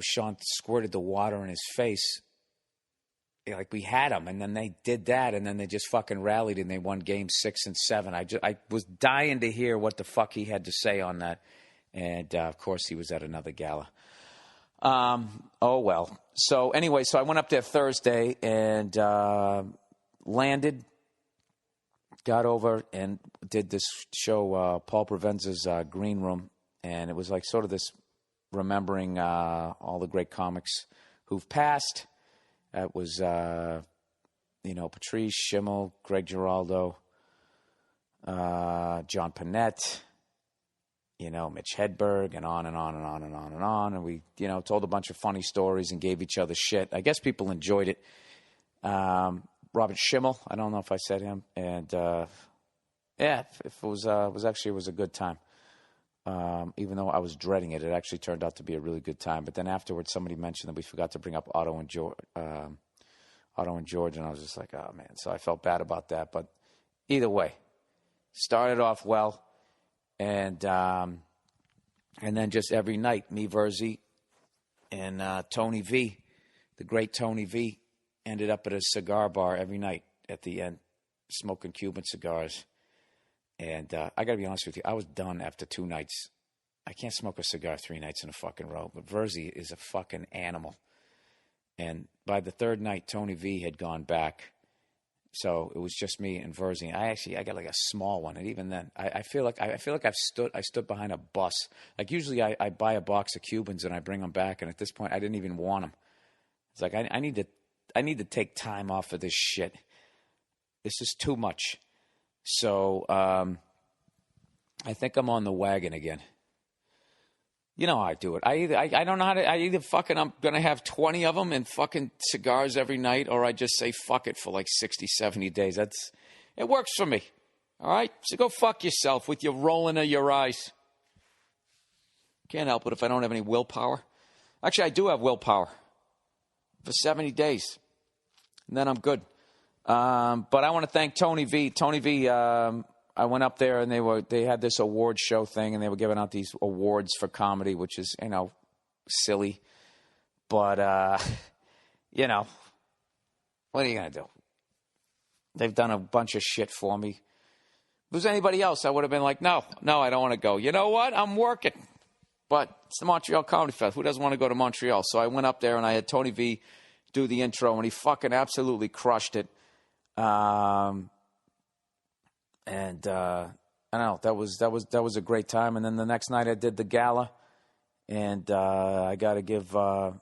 Sean squirted the water in his face, like we had him, and then they did that, and then they just fucking rallied and they won game 6 and 7. I was dying to hear what the fuck he had to say on that, and of course he was at another gala. Oh well. So anyway, so I went up there Thursday and landed, got over and did this show, Paul Provenza's Green Room, and it was like sort of this remembering all the great comics who've passed. That was, Patrice, Schimmel, Greg Giraldo, John Panette, Mitch Hedberg, and on and on and on and on and on. And we, told a bunch of funny stories and gave each other shit. I guess people enjoyed it. Robert Schimmel, I don't know if I said him. And, it was a good time. Even though I was dreading it, it actually turned out to be a really good time. But then afterwards, somebody mentioned that we forgot to bring up Otto and George, and I was just like, oh man. So I felt bad about that. But either way, started off well, and then just every night, me, Verzi, and Tony V, the great Tony V, ended up at a cigar bar every night at the end, smoking Cuban cigars. And I got to be honest with you, I was done after 2 nights. I can't smoke a cigar 3 nights in a fucking row, but Verzi is a fucking animal. And by the third night, Tony V had gone back. So it was just me and Verzi. I got like a small one. And even then, I feel like I stood behind a bus. Like usually I buy a box of Cubans and I bring them back. And at this point, I didn't even want them. It's like, I need to take time off of this shit. This is too much. So I think I'm on the wagon again. You know how I do it. I don't know how to. I'm gonna have 20 of them and fucking cigars every night, or I just say fuck it for like 60, 70 days. It works for me. All right, so go fuck yourself with your rolling of your eyes. Can't help it if I don't have any willpower. Actually, I do have willpower for 70 days, and then I'm good. But I want to thank Tony V. Tony V, I went up there and they had this award show thing and they were giving out these awards for comedy, which is, silly. But, what are you going to do? They've done a bunch of shit for me. If it was anybody else, I would have been like, no, I don't want to go. You know what? I'm working. But it's the Montreal Comedy Fest. Who doesn't want to go to Montreal? So I went up there and I had Tony V do the intro and he fucking absolutely crushed it. I don't know. That was a great time. And then the next night I did the gala, and I got to give a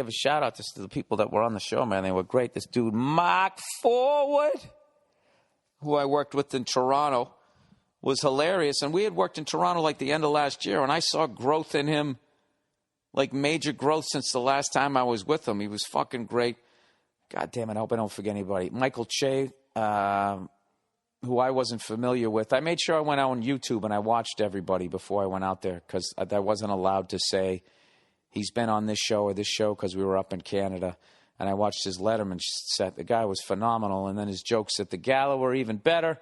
shout out to the people that were on the show, man. They were great. This dude Mark Forward, who I worked with in Toronto, was hilarious. And we had worked in Toronto like the end of last year, and I saw growth in him, like major growth since the last time I was with him. He was fucking great. God damn it, I hope I don't forget anybody. Michael Che, who I wasn't familiar with. I made sure I went out on YouTube and I watched everybody before I went out there because I wasn't allowed to say he's been on this show or this show because we were up in Canada. and I watched his Letterman set. The guy was phenomenal, and then his jokes at the gala were even better.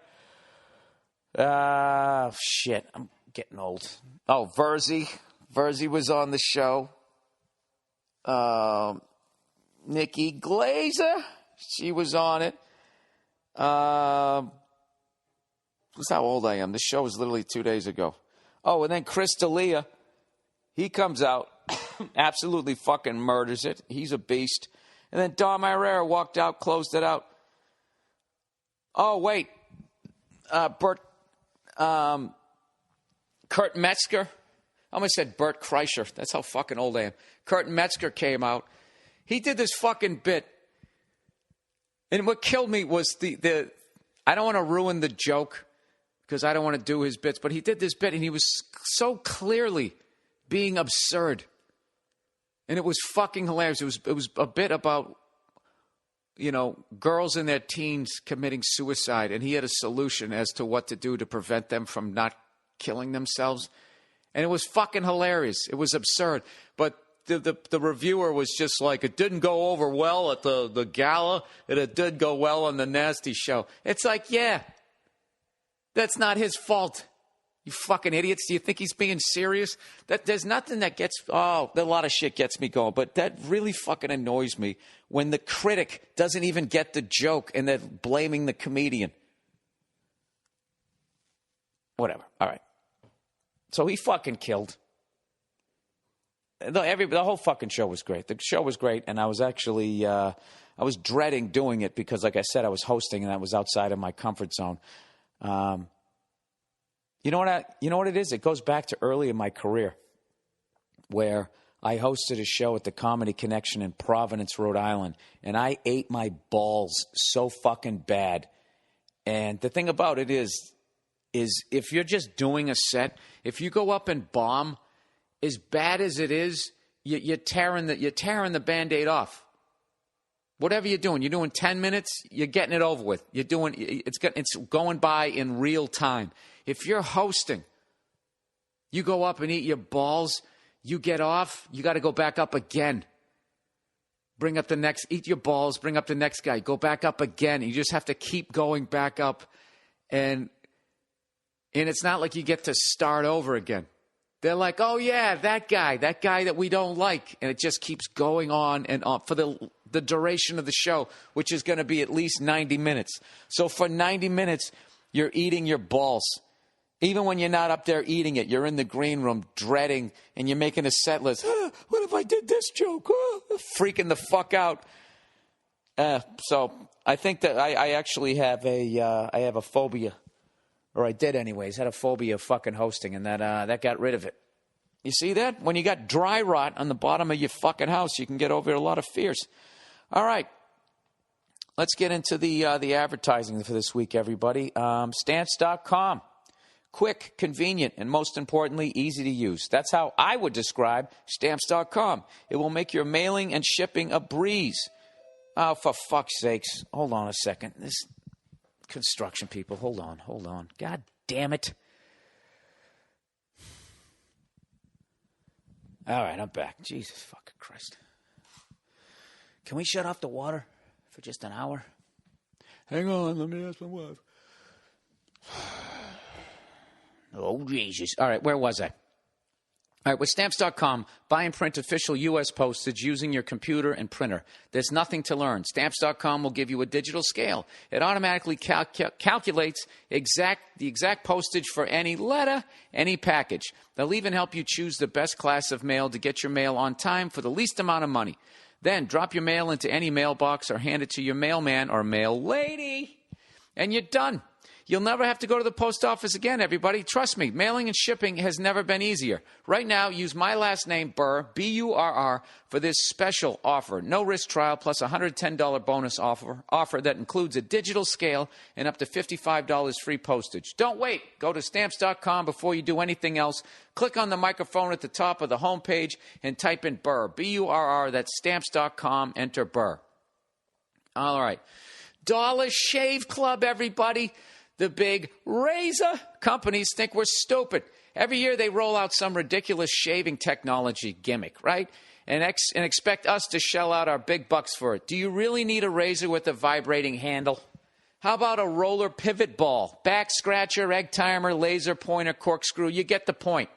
Shit, I'm getting old. Oh, Verzi was on the show. Nikki Glazer, she was on it. That's how old I am. The show was literally 2 days ago. Oh, and then Chris D'Elia, he comes out, absolutely fucking murders it. He's a beast. And then Dom Herrera walked out, closed it out. Oh, wait. Kurt Metzger. I almost said Bert Kreischer. That's how fucking old I am. Kurt Metzger came out. He did this fucking bit. And what killed me was the I don't want to ruin the joke because I don't want to do his bits, but he did this bit and he was so clearly being absurd. And it was fucking hilarious. It was a bit about, girls in their teens committing suicide, and he had a solution as to what to do to prevent them from not killing themselves. And it was fucking hilarious. It was absurd. But the reviewer was just like, it didn't go over well at the gala, and it did go well on the Nasty Show. It's like, yeah, that's not his fault. You fucking idiots. Do you think he's being serious? There's nothing that gets, a lot of shit gets me going, but that really fucking annoys me when the critic doesn't even get the joke and they're blaming the comedian. Whatever. All right. So he fucking killed. The whole fucking show was great. The show was great, and I was actually, I was dreading doing it because, like I said, I was hosting and I was outside of my comfort zone. You know what it is? It goes back to early in my career where I hosted a show at the Comedy Connection in Providence, Rhode Island, and I ate my balls so fucking bad. And the thing about it is if you're just doing a set, if you go up and bomb, as bad as it is, you're tearing the Band-Aid off. Whatever you're doing 10 minutes, you're getting it over with. It's going by in real time. If you're hosting, you go up and eat your balls, you get off, you got to go back up again. Eat your balls, bring up the next guy, go back up again. You just have to keep going back up. And it's not like you get to start over again. They're like, oh, yeah, that guy that we don't like. And it just keeps going on and on for the duration of the show, which is going to be at least 90 minutes. So for 90 minutes, you're eating your balls. Even when you're not up there eating it, you're in the green room dreading, and you're making a set list. What if I did this joke? Freaking the fuck out. So I think that I actually have a phobia. Or I did anyways, had a phobia of fucking hosting, and that got rid of it. You see that? When you got dry rot on the bottom of your fucking house, you can get over a lot of fears. All right. Let's get into the advertising for this week, everybody. Stamps.com. Quick, convenient, and most importantly, easy to use. That's how I would describe Stamps.com. It will make your mailing and shipping a breeze. Oh, for fuck's sakes. Hold on a second. This construction people, hold on. God damn it. All right, I'm back. Jesus fucking Christ. Can we shut off the water for just an hour? Hang on, let me ask my wife. Oh, Jesus. All right, where was I? All right, with Stamps.com, buy and print official U.S. postage using your computer and printer. There's nothing to learn. Stamps.com will give you a digital scale. It automatically calculates the exact postage for any letter, any package. They'll even help you choose the best class of mail to get your mail on time for the least amount of money. Then drop your mail into any mailbox or hand it to your mailman or mail lady, and you're done. You'll never have to go to the post office again, everybody. Trust me, mailing and shipping has never been easier. Right now, use my last name, Burr, B-U-R-R, for this special offer. No risk trial plus a $110 bonus offer that includes a digital scale and up to $55 free postage. Don't wait. Go to Stamps.com before you do anything else. Click on the microphone at the top of the homepage and type in Burr, B-U-R-R. That's Stamps.com. Enter Burr. All right. Dollar Shave Club, everybody. The big razor companies think we're stupid. Every year they roll out some ridiculous shaving technology gimmick, right? And expect us to shell out our big bucks for it. Do you really need a razor with a vibrating handle? How about a roller pivot ball, back scratcher, egg timer, laser pointer, corkscrew? You get the point.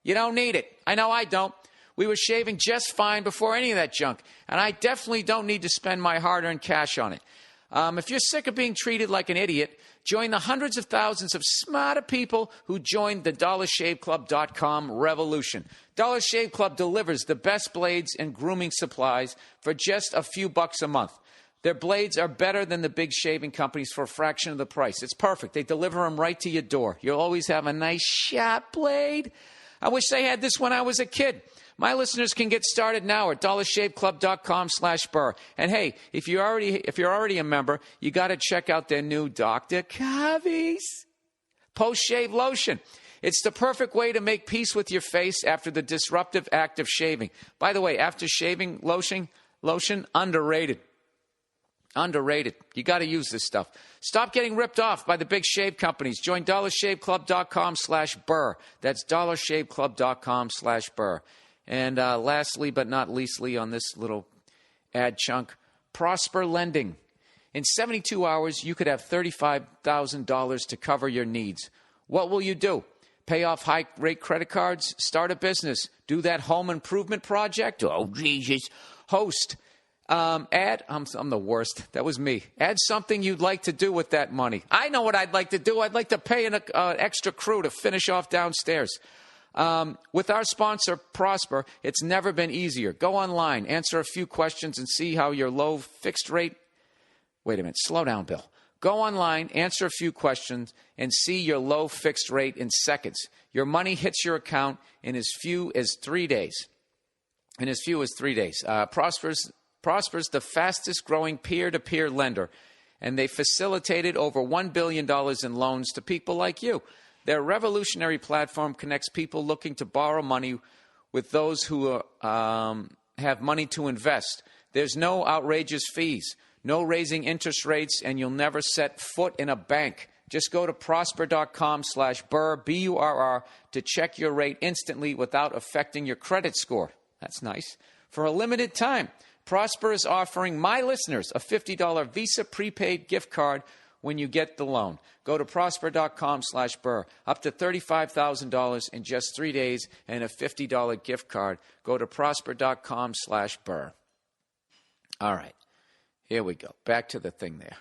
You don't need it. I know I don't. We were shaving just fine before any of that junk, and I definitely don't need to spend my hard-earned cash on it. If you're sick of being treated like an idiot, join the hundreds of thousands of smarter people who joined the DollarShaveClub.com revolution. Dollar Shave Club delivers the best blades and grooming supplies for just a few bucks a month. Their blades are better than the big shaving companies for a fraction of the price. It's perfect. They deliver them right to your door. You'll always have a nice sharp blade. I wish they had this when I was a kid. My listeners can get started now at dollarshaveclub.com/Burr. And hey, if you're already a member, you got to check out their new Dr. Kavi's post-shave lotion. It's the perfect way to make peace with your face after the disruptive act of shaving. By the way, after shaving lotion, underrated. Underrated. You got to use this stuff. Stop getting ripped off by the big shave companies. Join dollarshaveclub.com/Burr. That's dollarshaveclub.com/Burr. And lastly, but not leastly, on this little ad chunk, Prosper Lending. In 72 hours, you could have $35,000 to cover your needs. What will you do? Pay off high-rate credit cards? Start a business? Do that home improvement project? Oh, Jesus. Host. I'm the worst. That was me. Add something you'd like to do with that money. I know what I'd like to do. I'd like to pay an extra crew to finish off downstairs. With our sponsor, Prosper, it's never been easier. Go online, answer a few questions, and see how your low fixed rate... Wait a minute. Slow down, Bill. Go online, answer a few questions, and see your low fixed rate in seconds. Your money hits your account in as few as 3 days. Prosper's the fastest growing peer-to-peer lender, and they facilitated over $1 billion in loans to people like you. Their revolutionary platform connects people looking to borrow money with those who have money to invest. There's no outrageous fees, no raising interest rates, and you'll never set foot in a bank. Just go to prosper.com/Burr, B-U-R-R, to check your rate instantly without affecting your credit score. That's nice. For a limited time, Prosper is offering my listeners a $50 Visa prepaid gift card when you get the loan. Go to prosper.com/Burr. Up to $35,000 in just 3 days and a $50 gift card. Go to prosper.com/Burr. All right. Here we go. Back to the thing there.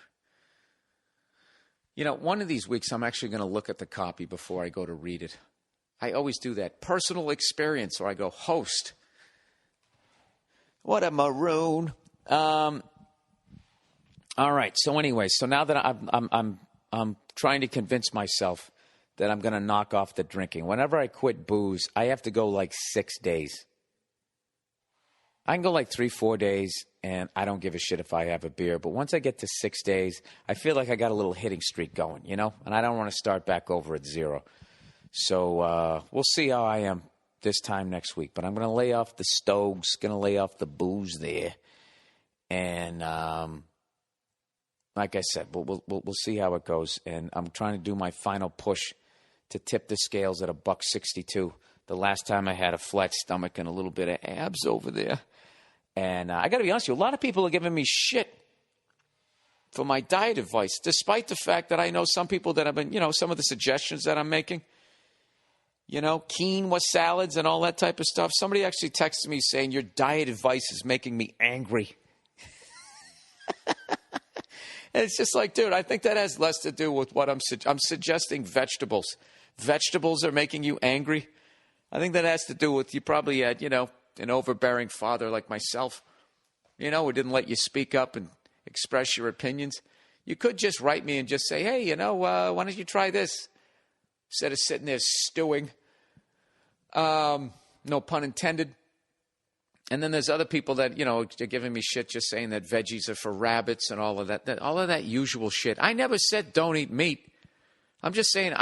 You know, one of these weeks I'm actually going to look at the copy before I go to read it. I always do that. Personal experience, or I go host. What a maroon. All right. So anyway, so now that I'm trying to convince myself that I'm going to knock off the drinking. Whenever I quit booze, I have to go like 6 days. I can go like 3-4 days, and I don't give a shit if I have a beer. But once I get to 6 days, I feel like I got a little hitting streak going, you know? And I don't want to start back over at zero. So we'll see how I am this time next week. But I'm going to lay off the stoves, going to lay off the booze there. And like I said, we'll see how it goes. And I'm trying to do my final push to tip the scales at $1.62. The last time I had a flat stomach and a little bit of abs over there. And I got to be honest with you, a lot of people are giving me shit for my diet advice, despite the fact that I know some people that have been, you know, some of the suggestions that I'm making, you know, quinoa salads and all that type of stuff. Somebody actually texted me saying, your diet advice is making me angry. And it's just like, dude, I think that has less to do with what I'm suggesting vegetables. Vegetables are making you angry. I think that has to do with you probably had, you know, an overbearing father like myself, you know, who didn't let you speak up and express your opinions. You could just write me and just say, hey, you know, why don't you try this? Instead of sitting there stewing. No pun intended. And then there's other people that, you know, are giving me shit just saying that veggies are for rabbits and all of that. All of that usual shit. I never said don't eat meat. I'm just saying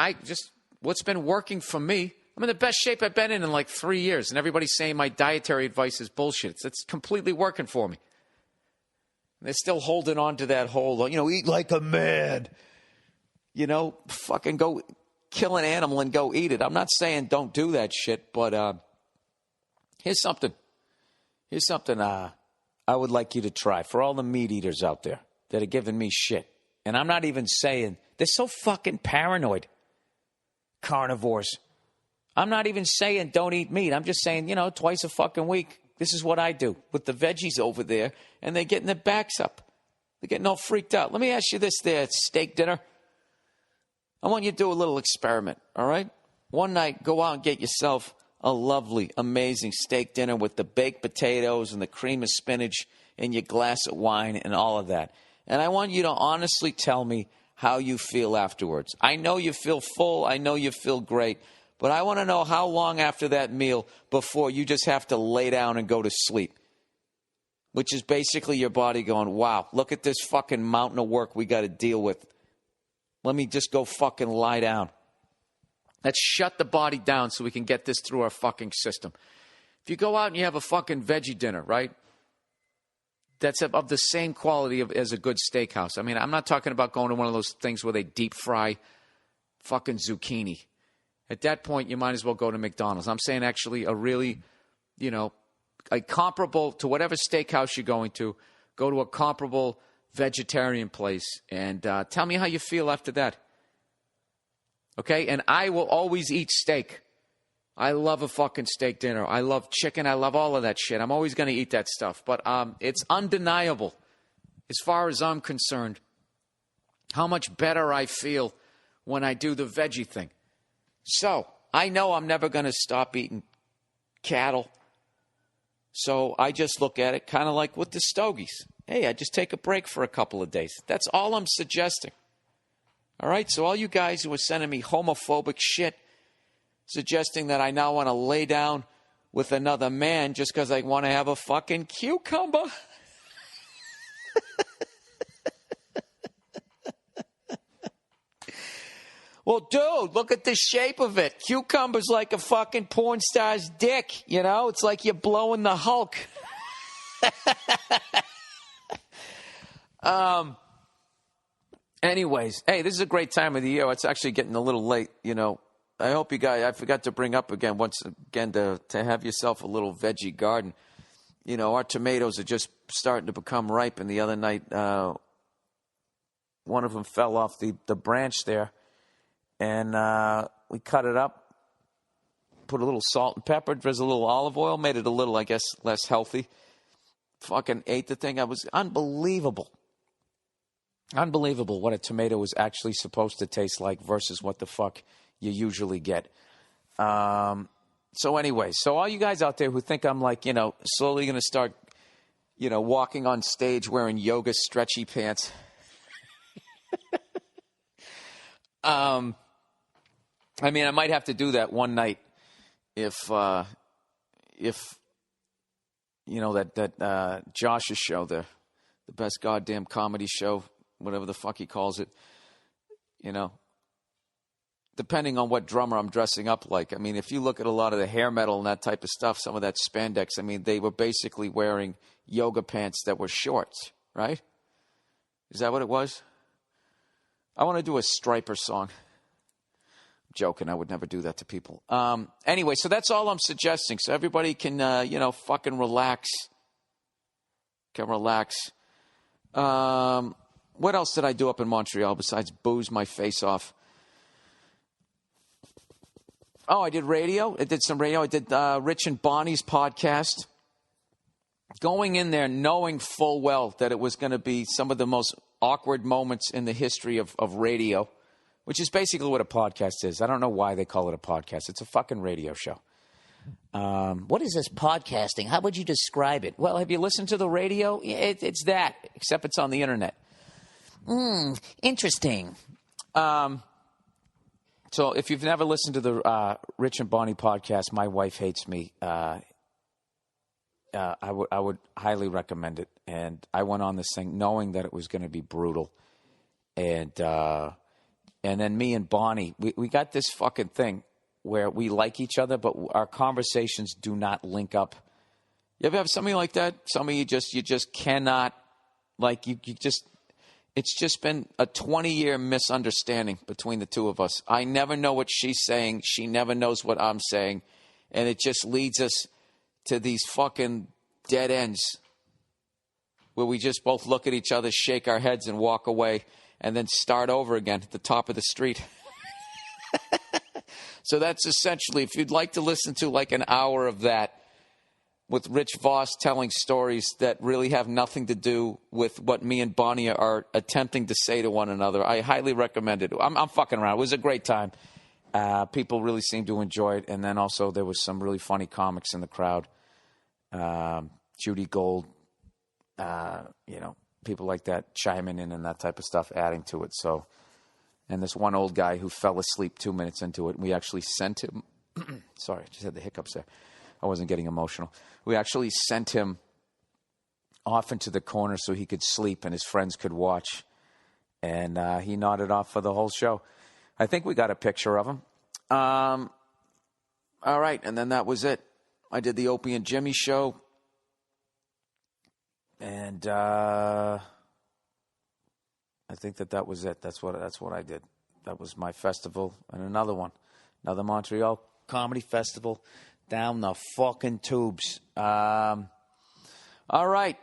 what's been working for me. I'm in the best shape I've been in like 3 years, and everybody's saying my dietary advice is bullshit. It's completely working for me. And they're still holding on to that whole, you know, eat like a man. You know, fucking go kill an animal and go eat it. I'm not saying don't do that shit, but here's something. Here's something I would like you to try for all the meat eaters out there that are giving me shit. And I'm not even saying, they're so fucking paranoid, carnivores. I'm not even saying don't eat meat. I'm just saying, twice a fucking week, this is what I do with the veggies over there, and they're getting their backs up. They're getting all freaked out. Let me ask you this there, steak dinner. I want you to do a little experiment, all right? One night, go out and get yourself a lovely, amazing steak dinner with the baked potatoes and the cream of spinach and your glass of wine and all of that. And I want you to honestly tell me how you feel afterwards. I know you feel full. I know you feel great. But I want to know how long after that meal before you just have to lay down and go to sleep. Which is basically your body going, wow, look at this fucking mountain of work we got to deal with. Let me just go fucking lie down. Let's shut the body down so we can get this through our fucking system. If you go out and you have a fucking veggie dinner, right? That's of the same quality as a good steakhouse. I mean, I'm not talking about going to one of those things where they deep fry fucking zucchini. At that point, you might as well go to McDonald's. I'm saying actually a really, a comparable to whatever steakhouse you're going to, go to a comparable vegetarian place and tell me how you feel after that. Okay? And I will always eat steak. I love a fucking steak dinner. I love chicken. I love all of that shit. I'm always going to eat that stuff. But it's undeniable, as far as I'm concerned, how much better I feel when I do the veggie thing. So, I know I'm never going to stop eating cattle. So, I just look at it kind of like with the stogies. Hey, I just take a break for a couple of days. That's all I'm suggesting. All right? So, all you guys who are sending me homophobic shit, suggesting that I now want to lay down with another man just because I want to have a fucking cucumber. Well, dude, look at the shape of it. Cucumber's like a fucking porn star's dick, It's like you're blowing the Hulk. Anyways, hey, this is a great time of the year. It's actually getting a little late, I hope you guys, I forgot to bring up once again to have yourself a little veggie garden. Our tomatoes are just starting to become ripe, and the other night one of them fell off the branch there. And we cut it up, put a little salt and pepper, drizzle a little olive oil, made it a little, I guess, less healthy. Fucking ate the thing. I was unbelievable. Unbelievable what a tomato is actually supposed to taste like versus what the fuck you usually get. So anyway, so all you guys out there who think I'm like, slowly going to start, walking on stage wearing yoga stretchy pants. I mean, I might have to do that one night if that Josh's show, the best goddamn comedy show, whatever the fuck he calls it, depending on what drummer I'm dressing up like. I mean, if you look at a lot of the hair metal and that type of stuff, some of that spandex, I mean, they were basically wearing yoga pants that were shorts, right? Is that what it was? I want to do a Striper song. Joking, I would never do that to people. Anyway, so that's all I'm suggesting. So everybody can, fucking relax. Can relax. What else did I do up in Montreal besides booze my face off? Oh, I did radio. I did some radio. I did Rich and Bonnie's podcast. Going in there knowing full well that it was going to be some of the most awkward moments in the history of radio, which is basically what a podcast is. I don't know why they call it a podcast. It's a fucking radio show. What is this podcasting? How would you describe it? Well, have you listened to the radio? It's that, except it's on the internet. Interesting. So if you've never listened to the Rich and Bonnie podcast, My Wife Hates Me, I would highly recommend it. And I went on this thing knowing that it was going to be brutal. And then me and Bonnie, we got this fucking thing where we like each other, but our conversations do not link up. You ever have something like that? Some of you just cannot, like, you just, It's just been a 20-year misunderstanding between the two of us. I never know what she's saying. She never knows what I'm saying. And it just leads us to these fucking dead ends where we just both look at each other, shake our heads, and walk away, and then start over again at the top of the street. So that's essentially, if you'd like to listen to like an hour of that, with Rich Voss telling stories that really have nothing to do with what me and Bonnie are attempting to say to one another, I highly recommend it. I'm fucking around. It was a great time. People really seemed to enjoy it. And then also there was some really funny comics in the crowd. Judy Gold, people like that chiming in and that type of stuff, adding to it. So, and this one old guy who fell asleep 2 minutes into it, we actually sent him, sorry, just had the hiccups there. I wasn't getting emotional. We actually sent him off into the corner so he could sleep and his friends could watch. And he nodded off for the whole show. I think we got a picture of him. All right, and then that was it. I did the Opie and Jimmy show. And I think that was it. That's what I did. That was my festival. And another one. Another Montreal Comedy Festival. Down the fucking tubes. All right.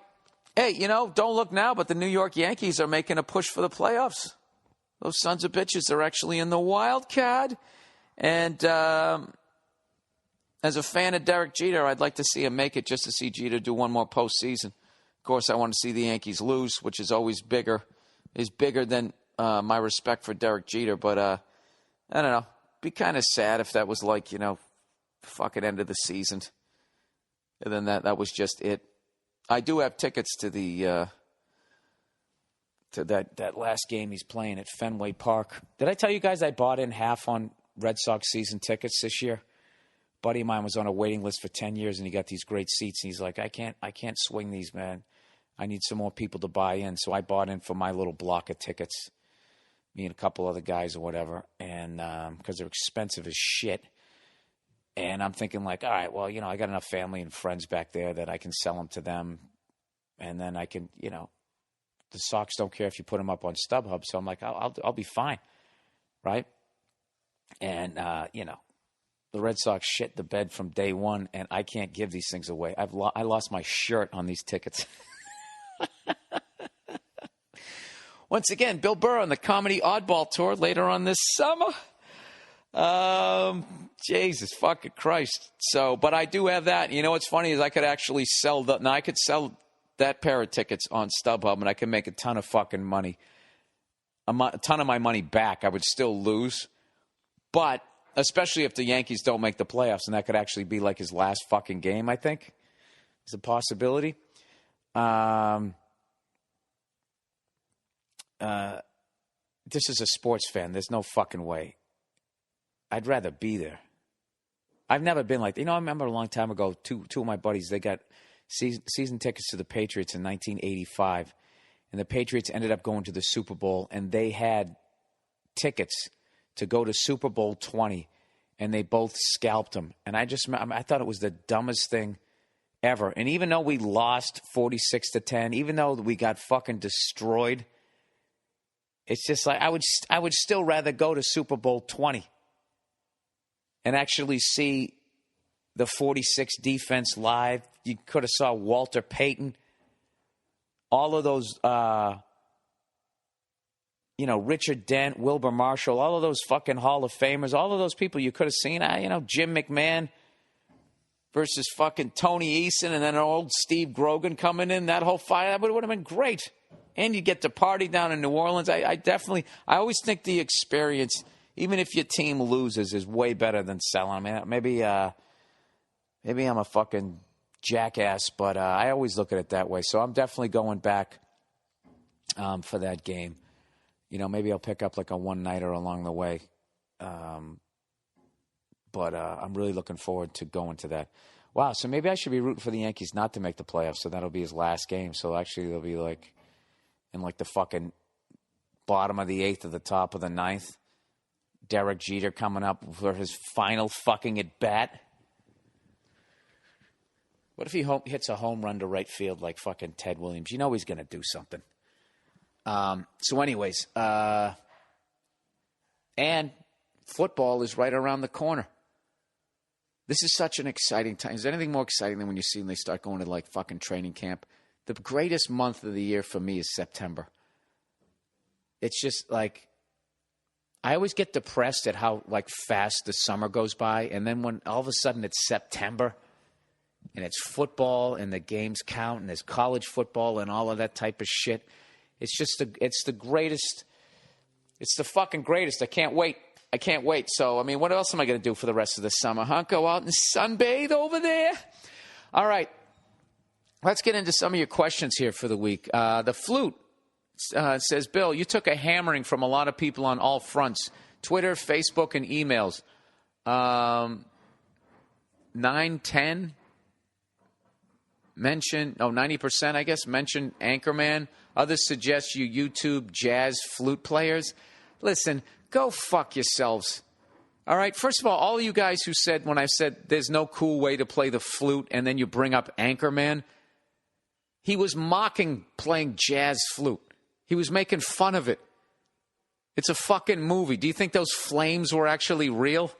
Hey, don't look now, but the New York Yankees are making a push for the playoffs. Those sons of bitches are actually in the wild card. And as a fan of Derek Jeter, I'd like to see him make it just to see Jeter do one more postseason. Of course, I want to see the Yankees lose, which is always bigger than my respect for Derek Jeter. But I don't know. Be kind of sad if that was like, fucking end of the season. And then that was just it. I do have tickets to the to that last game he's playing at Fenway Park. Did I tell you guys I bought in half on Red Sox season tickets this year? Buddy of mine was on a waiting list for 10 years and he got these great seats and he's like, I can't swing these, man. I need some more people to buy in. So I bought in for my little block of tickets, me and a couple other guys or whatever, and because they're expensive as shit. And I'm thinking like, all right, well, I got enough family and friends back there that I can sell them to them. And then I can, the Sox don't care if you put them up on StubHub. So I'm like, I'll be fine. Right. And, the Red Sox shit the bed from day one and I can't give these things away. I lost my shirt on these tickets. Once again, Bill Burr on the Comedy Oddball Tour later on this summer. Jesus fucking Christ. So, but I do have that. What's funny is I could actually sell that pair of tickets on StubHub and I can make a ton of fucking money. A ton of my money back. I would still lose. But especially if the Yankees don't make the playoffs, and that could actually be like his last fucking game, I think. It's a possibility. This is a sports fan. There's no fucking way. I'd rather be there. I've never been like, I remember a long time ago, two of my buddies, they got season tickets to the Patriots in 1985. And the Patriots ended up going to the Super Bowl, and they had tickets to go to Super Bowl 20, and they both scalped them. And I thought it was the dumbest thing ever. And even though we lost 46-10, even though we got fucking destroyed, it's just like I would still rather go to Super Bowl 20 and actually see the 46 defense live. You could have saw Walter Payton, all of those, Richard Dent, Wilbur Marshall, all of those fucking Hall of Famers, all of those people you could have seen. Jim McMahon versus fucking Tony Eason, and then old Steve Grogan coming in. That whole fight, that would have been great. And you get to party down in New Orleans. I always think the experience, even if your team loses, is way better than selling. I mean, maybe I'm a fucking jackass, but I always look at it that way. So I'm definitely going back for that game. Maybe I'll pick up like a one-nighter along the way. But I'm really looking forward to going to that. Wow, so maybe I should be rooting for the Yankees not to make the playoffs, so that'll be his last game. So actually they'll be like in like the fucking bottom of the eighth or the top of the ninth. Derek Jeter coming up for his final fucking at-bat. What if he hits a home run to right field like fucking Ted Williams? He's going to do something. So anyways, and football is right around the corner. This is such an exciting time. Is there anything more exciting than when you see them, they start going to like fucking training camp? The greatest month of the year for me is September. It's just like, I always get depressed at how like fast the summer goes by. And then when all of a sudden it's September and it's football and the games count and there's college football and all of that type of shit. It's just it's the greatest. It's the fucking greatest. I can't wait. So, I mean, what else am I going to do for the rest of the summer, huh? Go out and sunbathe over there? All right. Let's get into some of your questions here for the week. The flute says, Bill, you took a hammering from a lot of people on all fronts, Twitter, Facebook, and emails. 910 mention, 90%, I guess, mention Anchorman. Others suggest you YouTube jazz flute players. Listen, go fuck yourselves. All right? First of all of you guys who said, when I said there's no cool way to play the flute, and then you bring up Anchorman, he was mocking playing jazz flute. He was making fun of it. It's a fucking movie. Do you think those flames were actually real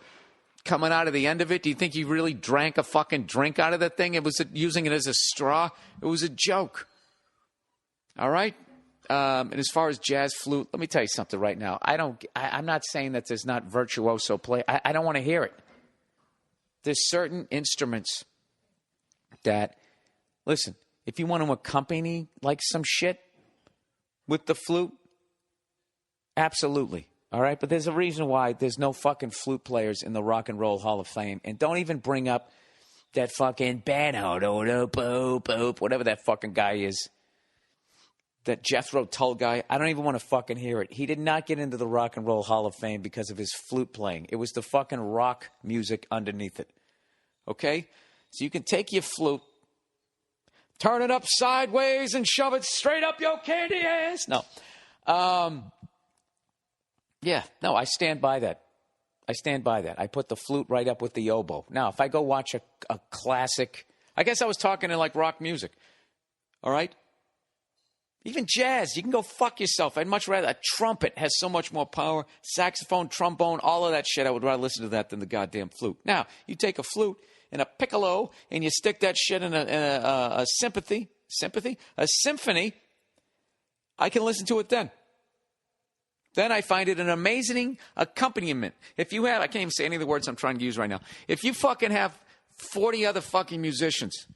coming out of the end of it? Do you think he really drank a fucking drink out of that thing? It was using it as a straw. It was a joke. All right? And as far as jazz flute, let me tell you something right now. I'm not saying that there's not virtuoso play. I don't want to hear it. There's certain instruments that, listen, if you want to accompany like some shit with the flute, absolutely. All right? But there's a reason why there's no fucking flute players in the Rock and Roll Hall of Fame. And don't even bring up that fucking whatever that fucking guy is. That Jethro Tull guy, I don't even want to fucking hear it. He did not get into the Rock and Roll Hall of Fame because of his flute playing. It was the fucking rock music underneath it. Okay? So you can take your flute, turn it up sideways, and shove it straight up your candy ass. No. Yeah, no, I stand by that. I put the flute right up with the oboe. Now, if I go watch a classic, I guess I was talking in like rock music. All right? Even jazz, you can go fuck yourself. I'd much rather, a trumpet has so much more power. Saxophone, trombone, all of that shit, I would rather listen to that than the goddamn flute. Now, you take a flute and a piccolo and you stick that shit in a symphony, I can listen to it then. Then I find it an amazing accompaniment. If you have, I can't even say any of the words I'm trying to use right now. If you fucking have 40 other fucking musicians,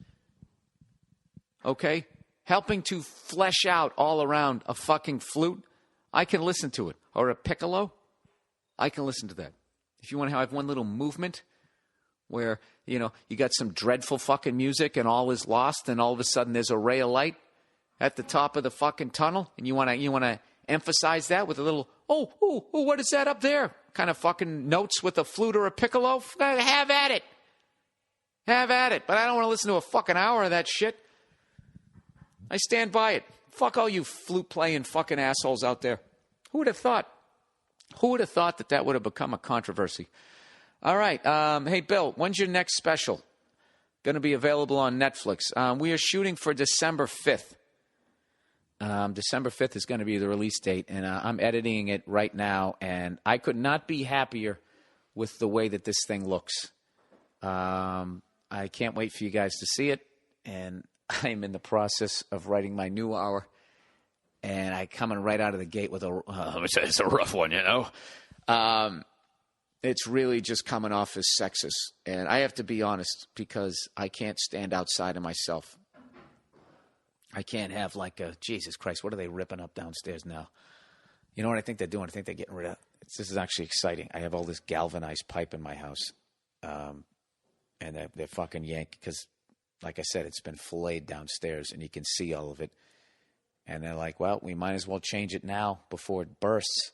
okay, helping to flesh out all around a fucking flute, I can listen to it. Or a piccolo, I can listen to that. If you want to have one little movement where, you know, you got some dreadful fucking music and all is lost and all of a sudden there's a ray of light at the top of the fucking tunnel and you want to emphasize that with a little, oh, what is that up there? Kind of fucking notes with a flute or a piccolo? Have at it. But I don't want to listen to a fucking hour of that shit. I stand by it. Fuck all you flute-playing fucking assholes out there. Who would have thought? That would have become a controversy? All right. Hey, Bill, when's your next special? Going to be available on Netflix. We are shooting for December 5th. December 5th is going to be the release date, and I'm editing it right now, and I could not be happier with the way that this thing looks. I can't wait for you guys to see it, and I'm in the process of writing my new hour, and I coming right out of the gate with it's a rough one, you know. It's really just coming off as sexist, and I have to be honest because I can't stand outside of myself. I can't have like a, Jesus Christ, what are they ripping up downstairs now? You know what I think they're doing? I think they're getting rid of, this is actually exciting. I have all this galvanized pipe in my house, and they're fucking yanked because, like I said, it's been filleted downstairs, and you can see all of it. And they're like, well, we might as well change it now before it bursts.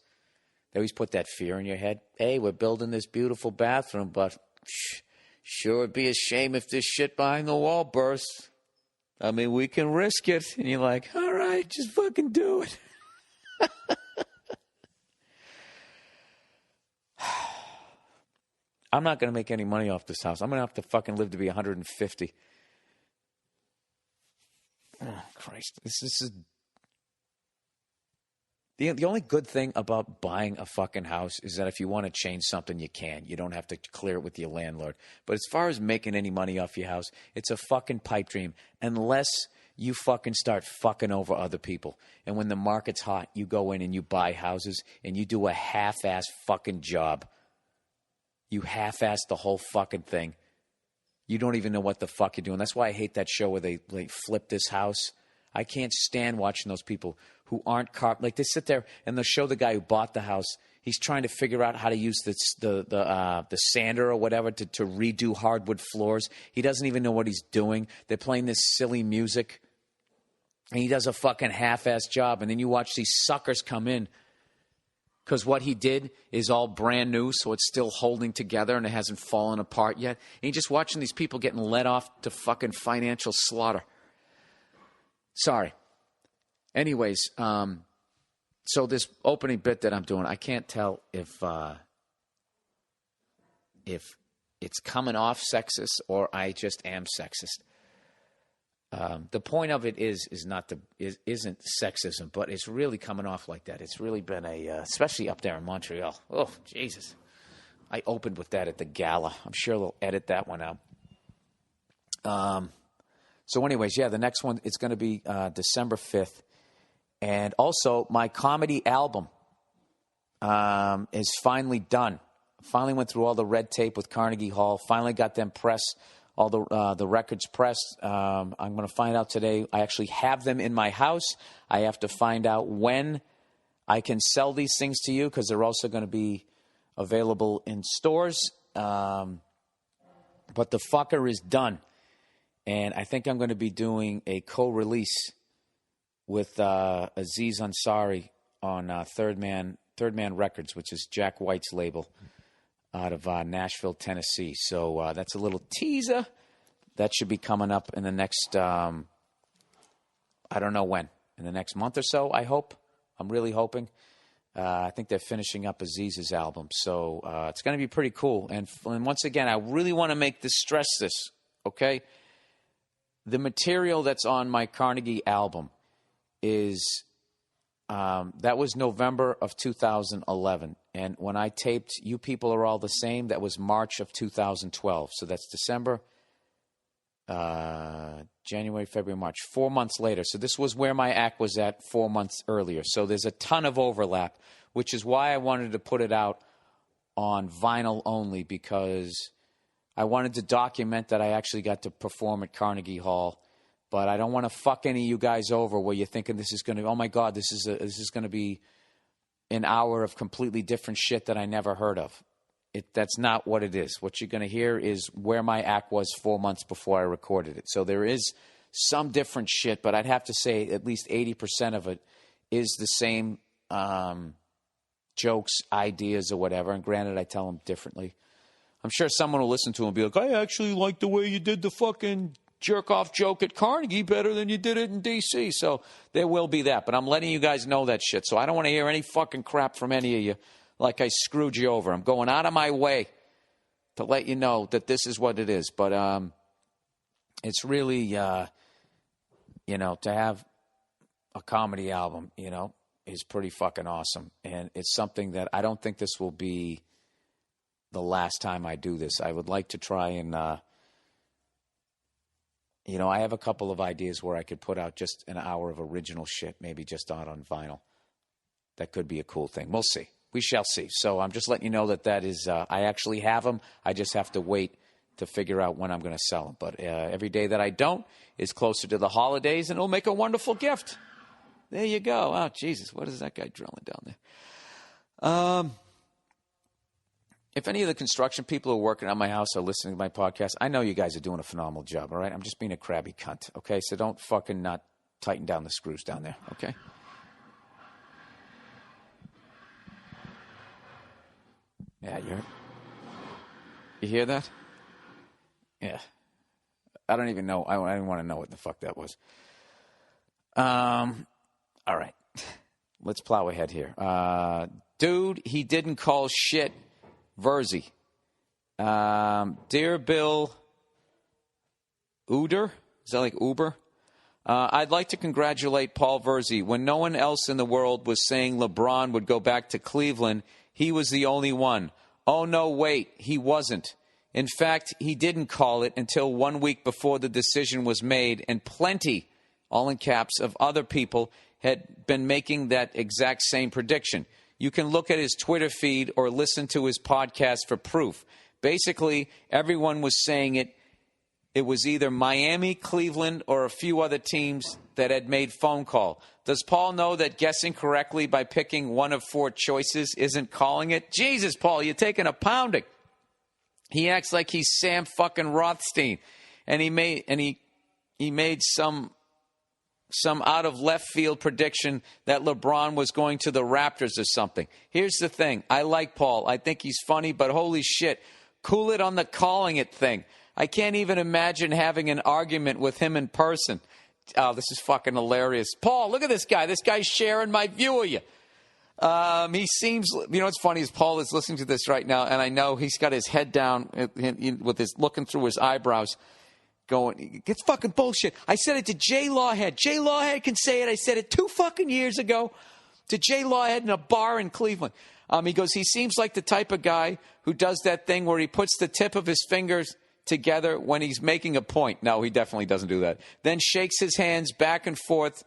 They always put that fear in your head. Hey, we're building this beautiful bathroom, but sure it'd be a shame if this shit behind the wall bursts. I mean, we can risk it. And you're like, all right, just fucking do it. I'm not going to make any money off this house. I'm going to have to fucking live to be 150. Oh, Christ. This is... The only good thing about buying a fucking house is that if you want to change something, you can. You don't have to clear it with your landlord. But as far as making any money off your house, it's a fucking pipe dream unless you fucking start fucking over other people. And when the market's hot, you go in and you buy houses and you do a half-ass fucking job. You half-ass the whole fucking thing. You don't even know what the fuck you're doing. That's why I hate that show where they flip this house. I can't stand watching those people who aren't like they sit there and they'll show the guy who bought the house. He's trying to figure out how to use the sander or whatever to redo hardwood floors. He doesn't even know what he's doing. They're playing this silly music, and he does a fucking half-ass job. And then you watch these suckers come in because what he did is all brand new, so it's still holding together and it hasn't fallen apart yet. And you're just watching these people getting led off to fucking financial slaughter. Sorry. Anyways, so this opening bit that I'm doing, I can't tell if it's coming off sexist or I just am sexist. The point of it isn't sexism, but it's really coming off like that. It's really been especially up there in Montreal. Oh, Jesus. I opened with that at the gala. I'm sure they'll edit that one out. So anyways, yeah, the next one, it's going to be December 5th. And also, my comedy album is finally done. Finally went through all the red tape with Carnegie Hall. Finally got them pressed, all the records pressed. I'm going to find out today. I actually have them in my house. I have to find out when I can sell these things to you because they're also going to be available in stores. But the fucker is done. And I think I'm going to be doing a co-release with Aziz Ansari on Third Man Records, which is Jack White's label out of Nashville, Tennessee. So that's a little teaser. That should be coming up in the next, I don't know when, in the next month or so, I hope. I'm really hoping. I think they're finishing up Aziz's album. So it's going to be pretty cool. And once again, I really want to stress this, okay? The material that's on my Carnegie album is, that was November of 2011. And when I taped You People Are All the Same, that was March of 2012. So that's December, January, February, March, 4 months later. So this was where my act was at 4 months earlier. So there's a ton of overlap, which is why I wanted to put it out on vinyl only, because I wanted to document that I actually got to perform at Carnegie Hall. But I don't want to fuck any of you guys over where you're thinking this is going to, oh my God, this is going to be an hour of completely different shit that I never heard of. That's not what it is. What you're going to hear is where my act was 4 months before I recorded it. So there is some different shit, but I'd have to say at least 80% of it is the same jokes, ideas, or whatever. And granted, I tell them differently. I'm sure someone will listen to them and be like, I actually like the way you did the fucking jerk-off joke at Carnegie better than you did it in D.C. So there will be that. But I'm letting you guys know that shit. So I don't want to hear any fucking crap from any of you like I screwed you over. I'm going out of my way to let you know that this is what it is. But it's really, to have a comedy album, is pretty fucking awesome. And it's something that I don't think this will be the last time I do this. I would like to try and... I have a couple of ideas where I could put out just an hour of original shit, maybe just out on vinyl. That could be a cool thing. We'll see. We shall see. So I'm just letting you know that is, I actually have them. I just have to wait to figure out when I'm going to sell them. But every day that I don't is closer to the holidays, and it'll make a wonderful gift. There you go. Oh, Jesus, what is that guy drilling down there? If any of the construction people who are working on my house are listening to my podcast, I know you guys are doing a phenomenal job, all right? I'm just being a crabby cunt, okay? So don't fucking not tighten down the screws down there, okay? Yeah, you hear that? Yeah. I don't even know. I don't even want to know what the fuck that was. All right. Let's plow ahead here. Dude, he didn't call shit. Verzi. Dear Bill Uder, is that like Uber? I'd like to congratulate Paul Verzi. When no one else in the world was saying LeBron would go back to Cleveland, he was the only one. Oh, no, wait, he wasn't. In fact, he didn't call it until 1 week before the decision was made, and plenty, all in caps, of other people had been making that exact same prediction. You can look at his Twitter feed or listen to his podcast for proof. Basically, everyone was saying it. It was either Miami, Cleveland, or a few other teams that had made phone call. Does Paul know that guessing correctly by picking one of four choices isn't calling it? Jesus, Paul, you're taking a pounding. He acts like he's Sam fucking Rothstein, and he made some out of left field prediction that LeBron was going to the Raptors or something. Here's the thing: I like Paul. I think he's funny, but holy shit, cool it on the calling it thing. I can't even imagine having an argument with him in person. Oh, this is fucking hilarious. Paul, look at this guy. This guy's sharing my view of you. He seems, you know what's funny is Paul is listening to this right now, and I know he's got his head down with his looking through his eyebrows going, it's fucking bullshit. I said it to Jay Lawhead. Jay Lawhead can say it. I said it 2 fucking years ago to Jay Lawhead in a bar in Cleveland. He goes, he seems like the type of guy who does that thing where he puts the tip of his fingers together when he's making a point. No, he definitely doesn't do that. Then shakes his hands back and forth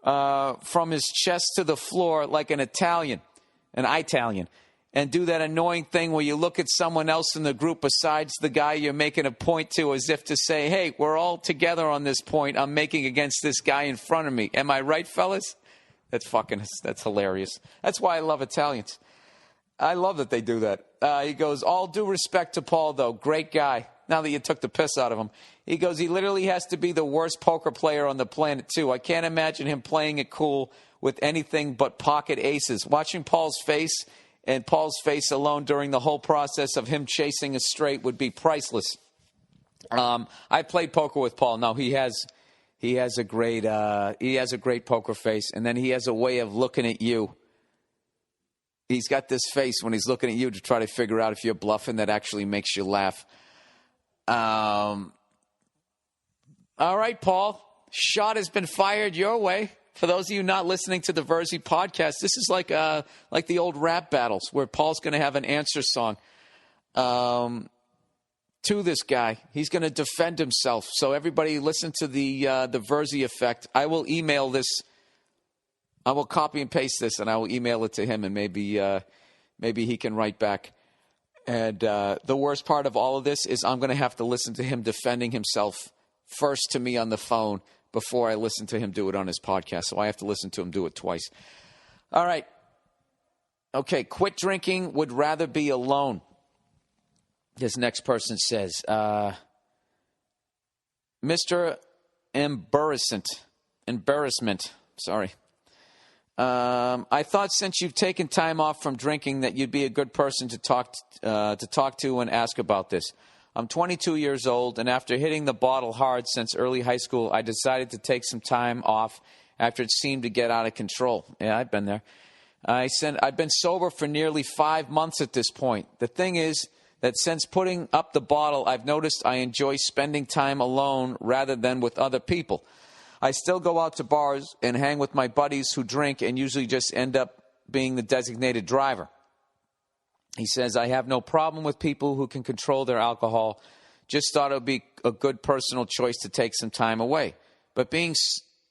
from his chest to the floor like an Italian, and do that annoying thing where you look at someone else in the group besides the guy you're making a point to as if to say, hey, we're all together on this point I'm making against this guy in front of me. Am I right, fellas? That's hilarious. That's why I love Italians. I love that they do that. He goes, all due respect to Paul, though. Great guy. Now that you took the piss out of him. He goes, he literally has to be the worst poker player on the planet, too. I can't imagine him playing it cool with anything but pocket aces. Watching Paul's face and Paul's face alone during the whole process of him chasing a straight would be priceless. I played poker with Paul. No, he has a great poker face, and then he has a way of looking at you. He's got this face when he's looking at you to try to figure out if you're bluffing that actually makes you laugh. All right, Paul. Shot has been fired your way. For those of you not listening to the Verzi podcast, this is like the old rap battles where Paul's going to have an answer song to this guy. He's going to defend himself. So everybody listen to the Verzi effect. I will email this. I will copy and paste this, and I will email it to him, and maybe he can write back. And the worst part of all of this is I'm going to have to listen to him defending himself first to me on the phone before I listen to him do it on his podcast. So I have to listen to him do it twice. All right. Okay, quit drinking, would rather be alone. This next person says, Mr. Embarrassment. Sorry. I thought since you've taken time off from drinking that you'd be a good person to talk to and ask about this. I'm 22 years old, and after hitting the bottle hard since early high school, I decided to take some time off after it seemed to get out of control. Yeah, I've been there. I've been sober for nearly 5 months at this point. The thing is that since putting up the bottle, I've noticed I enjoy spending time alone rather than with other people. I still go out to bars and hang with my buddies who drink and usually just end up being the designated driver. He says, I have no problem with people who can control their alcohol. Just thought it would be a good personal choice to take some time away. But being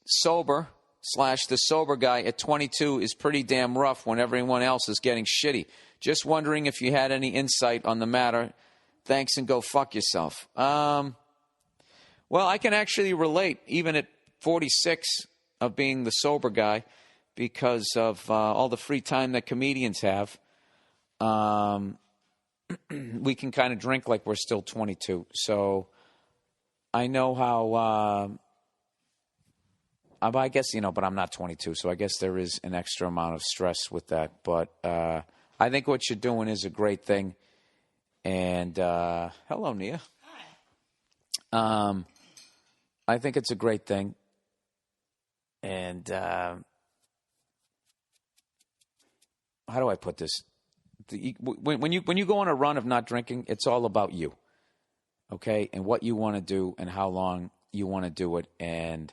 sober / the sober guy at 22 is pretty damn rough when everyone else is getting shitty. Just wondering if you had any insight on the matter. Thanks, and go fuck yourself. Well, I can actually relate, even at 46, of being the sober guy because of all the free time that comedians have. We can kind of drink like we're still 22. So I know how, I guess, but I'm not 22. So I guess there is an extra amount of stress with that. But I think what you're doing is a great thing. And hello, Nia. Hi. I think it's a great thing. And how do I put this? When you go on a run of not drinking, it's all about you, okay, and what you want to do and how long you want to do it. And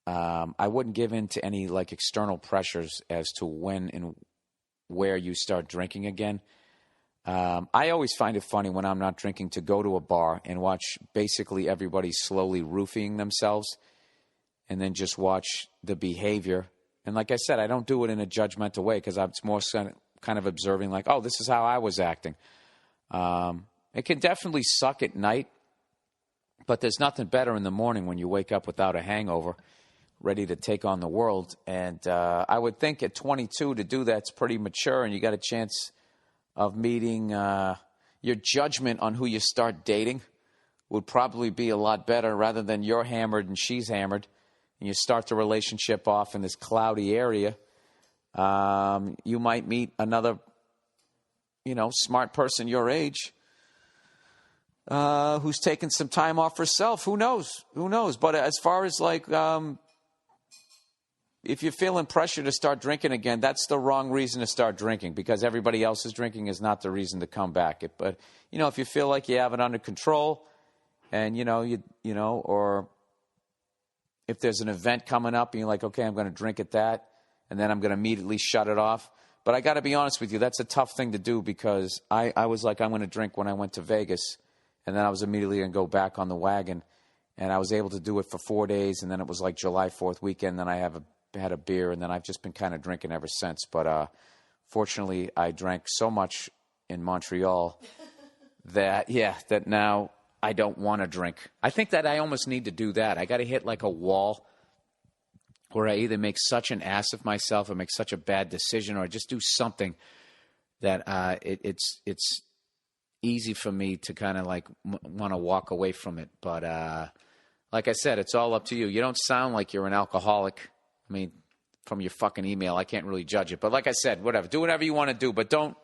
I wouldn't give in to any like external pressures as to when and where you start drinking again. I always find it funny when I'm not drinking to go to a bar and watch basically everybody slowly roofing themselves and then just watch the behavior. And like I said, I don't do it in a judgmental way because I'm more kind of observing like, oh, this is how I was acting. It can definitely suck at night, but there's nothing better in the morning when you wake up without a hangover, ready to take on the world. And I would think at 22 to do that's pretty mature, and you got a chance of meeting your judgment on who you start dating would probably be a lot better rather than you're hammered and she's hammered, and you start the relationship off in this cloudy area. You might meet another, smart person your age who's taking some time off herself. Who knows? But as far as like, if you're feeling pressure to start drinking again, that's the wrong reason to start drinking, because everybody else is drinking is not the reason to come back. But, if you feel like you have it under control and, or if there's an event coming up and you're like, okay, I'm going to drink at that, and then I'm going to immediately shut it off. But I got to be honest with you, that's a tough thing to do, because I was like, I'm going to drink when I went to Vegas, and then I was immediately going to go back on the wagon, and I was able to do it for 4 days, and then it was like July 4th weekend, then I had a beer, and then I've just been kind of drinking ever since. But fortunately, I drank so much in Montreal that now I don't want to drink. I think that I almost need to do that. I got to hit like a wall where I either make such an ass of myself or make such a bad decision, or just do something that it's easy for me to kind of like want to walk away from it. But like I said, it's all up to you. You don't sound like you're an alcoholic. I mean, from your fucking email, I can't really judge it. But like I said, whatever. Do whatever you want to do, but don't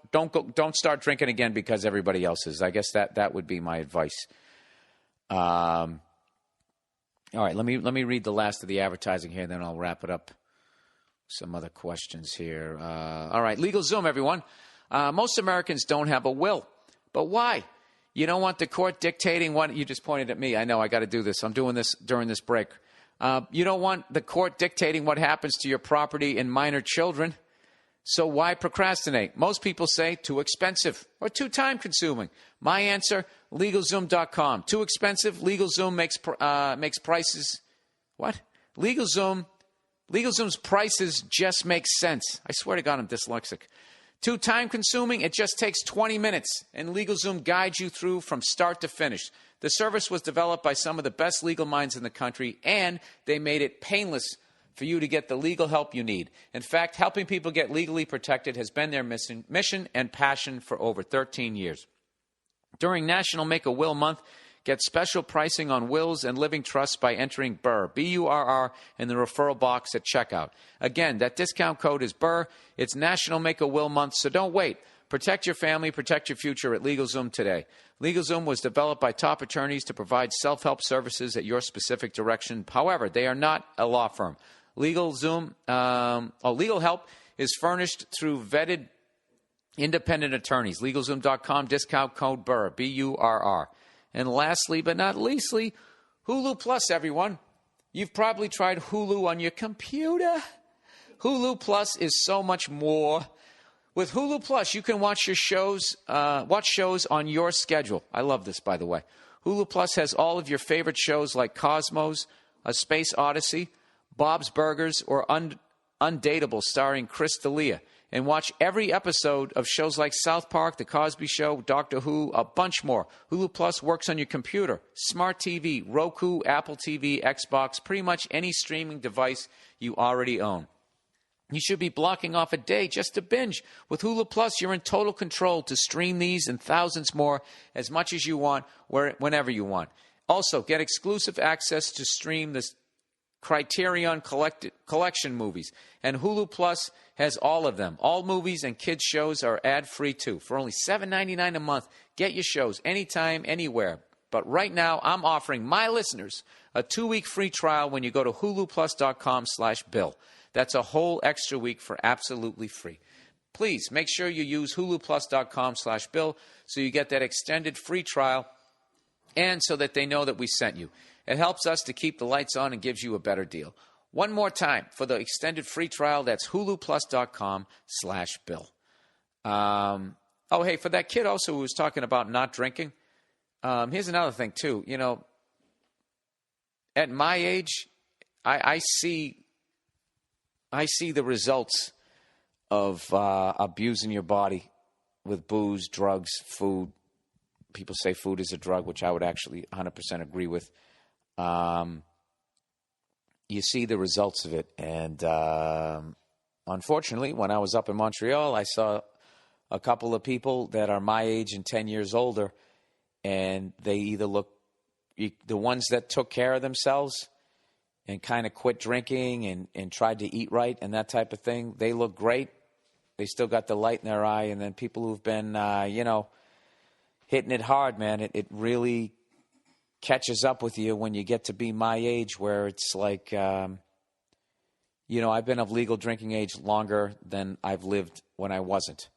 start drinking again because everybody else is. I guess that would be my advice. All right, let me read the last of the advertising here, and then I'll wrap it up. Some other questions here. All right, LegalZoom, everyone. Most Americans don't have a will, but why? You don't want the court dictating what... You just pointed at me. I know, I got to do this. I'm doing this during this break. You don't want the court dictating what happens to your property and minor children. So why procrastinate? Most people say too expensive or too time-consuming. My answer, LegalZoom.com. Too expensive? LegalZoom makes prices... What? LegalZoom's prices just make sense. I swear to God, I'm dyslexic. Too time-consuming? It just takes 20 minutes, and LegalZoom guides you through from start to finish. The service was developed by some of the best legal minds in the country, and they made it painless for you to get the legal help you need. In fact, helping people get legally protected has been their mission and passion for over 13 years. During National Make-A-Will Month, get special pricing on wills and living trusts by entering Burr, B-U-R-R, in the referral box at checkout. Again, that discount code is Burr. It's National Make-A-Will Month, so don't wait. Protect your family, protect your future at LegalZoom today. LegalZoom was developed by top attorneys to provide self-help services at your specific direction. However, they are not a law firm. Legal help is furnished through vetted independent attorneys. LegalZoom.com, discount code Burr, B-U-R-R. And lastly, but not leastly, Hulu Plus, everyone. You've probably tried Hulu on your computer. Hulu Plus is so much more. With Hulu Plus, you can watch shows on your schedule. I love this, by the way. Hulu Plus has all of your favorite shows like Cosmos, A Space Odyssey, Bob's Burgers, or Undateable, starring Chris D'Elia. And watch every episode of shows like South Park, The Cosby Show, Doctor Who, a bunch more. Hulu Plus works on your computer, smart TV, Roku, Apple TV, Xbox, pretty much any streaming device you already own. You should be blocking off a day just to binge. With Hulu Plus, you're in total control to stream these and thousands more as much as you want, whenever you want. Also, get exclusive access to stream the Criterion Collection movies. And Hulu Plus has all of them. All movies and kids' shows are ad-free too. For only $7.99 a month, get your shows anytime, anywhere. But right now, I'm offering my listeners a 2-week free trial when you go to huluplus.com/Bill. That's a whole extra week for absolutely free. Please make sure you use huluplus.com/Bill so you get that extended free trial and so that they know that we sent you. It helps us to keep the lights on and gives you a better deal. One more time for the extended free trial. That's huluplus.com/Bill. Oh, hey, for that kid also who was talking about not drinking, here's another thing, too. You know, at my age, I see the results of abusing your body with booze, drugs, food. People say food is a drug, which I would actually 100% agree with. You see the results of it. And unfortunately, when I was up in Montreal, I saw a couple of people that are my age and 10 years older, and they either the ones that took care of themselves and kind of quit drinking and tried to eat right and that type of thing, they look great. They still got the light in their eye. And then people who've been, hitting it hard, man, it really catches up with you when you get to be my age, where it's like, I've been of legal drinking age longer than I've lived when I wasn't.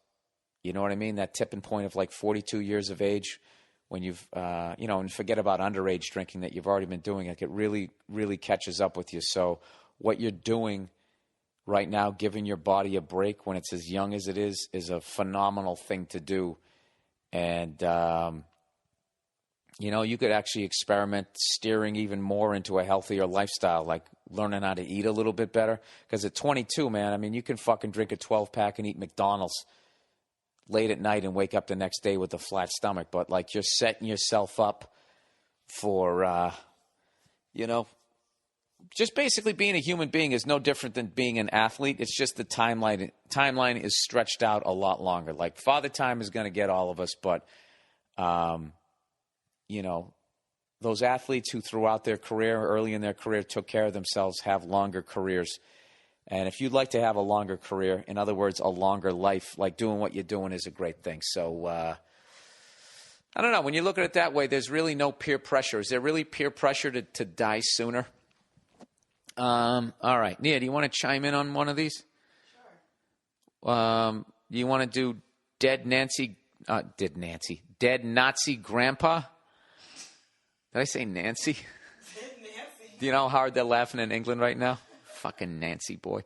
You know what I mean? That tipping point of like 42 years of age when you've, and forget about underage drinking that you've already been doing. Like, it really, really catches up with you. So what you're doing right now, giving your body a break when it's as young as it is a phenomenal thing to do. And, you could actually experiment steering even more into a healthier lifestyle, like learning how to eat a little bit better. Because at 22, man, I mean, you can fucking drink a 12-pack and eat McDonald's late at night and wake up the next day with a flat stomach. But, like, you're setting yourself up for, just basically being a human being is no different than being an athlete. It's just the timeline is stretched out a lot longer. Like, Father Time is going to get all of us, but, those athletes who throughout their career, early in their career, took care of themselves have longer careers. And if you'd like to have a longer career, in other words, a longer life, like doing what you're doing is a great thing. So, I don't know. When you look at it that way, there's really no peer pressure. Is there really peer pressure to die sooner? All right. Nia, do you want to chime in on one of these? Sure. Do you want to do dead Nazi grandpa? Did I say Nancy? Dead Nancy. Do you know how hard they're laughing in England right now? Fucking Nancy boy.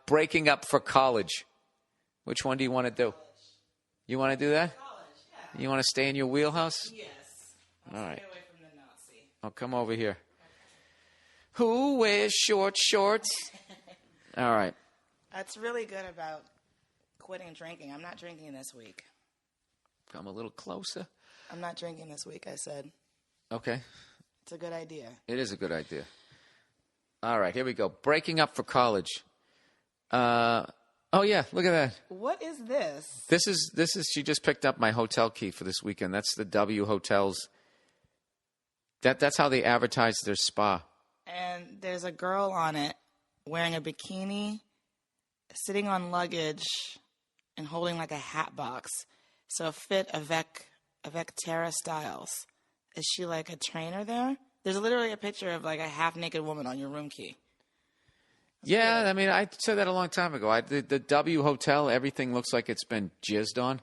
Breaking up for college. Which one do you want to do? You want to do that? College, yeah. You want to stay in your wheelhouse? Yes. All right. Stay away from the Nazi. I'll come over here. Who wears short shorts? All right. That's really good about quitting drinking. I'm not drinking this week. Come a little closer. I'm not drinking this week, I said. Okay. It's a good idea. It is a good idea. All right, here we go. Breaking up for college. Oh yeah, look at that. What is this? This is she just picked up my hotel key for this weekend. That's the W Hotels. That's how they advertise their spa. And there's a girl on it wearing a bikini, sitting on luggage, and holding like a hat box. So fit avec Tara Styles. Is she like a trainer there? There's literally a picture of like a half-naked woman on your room key. Yeah, I mean, I said that a long time ago. The W Hotel, everything looks like it's been jizzed on.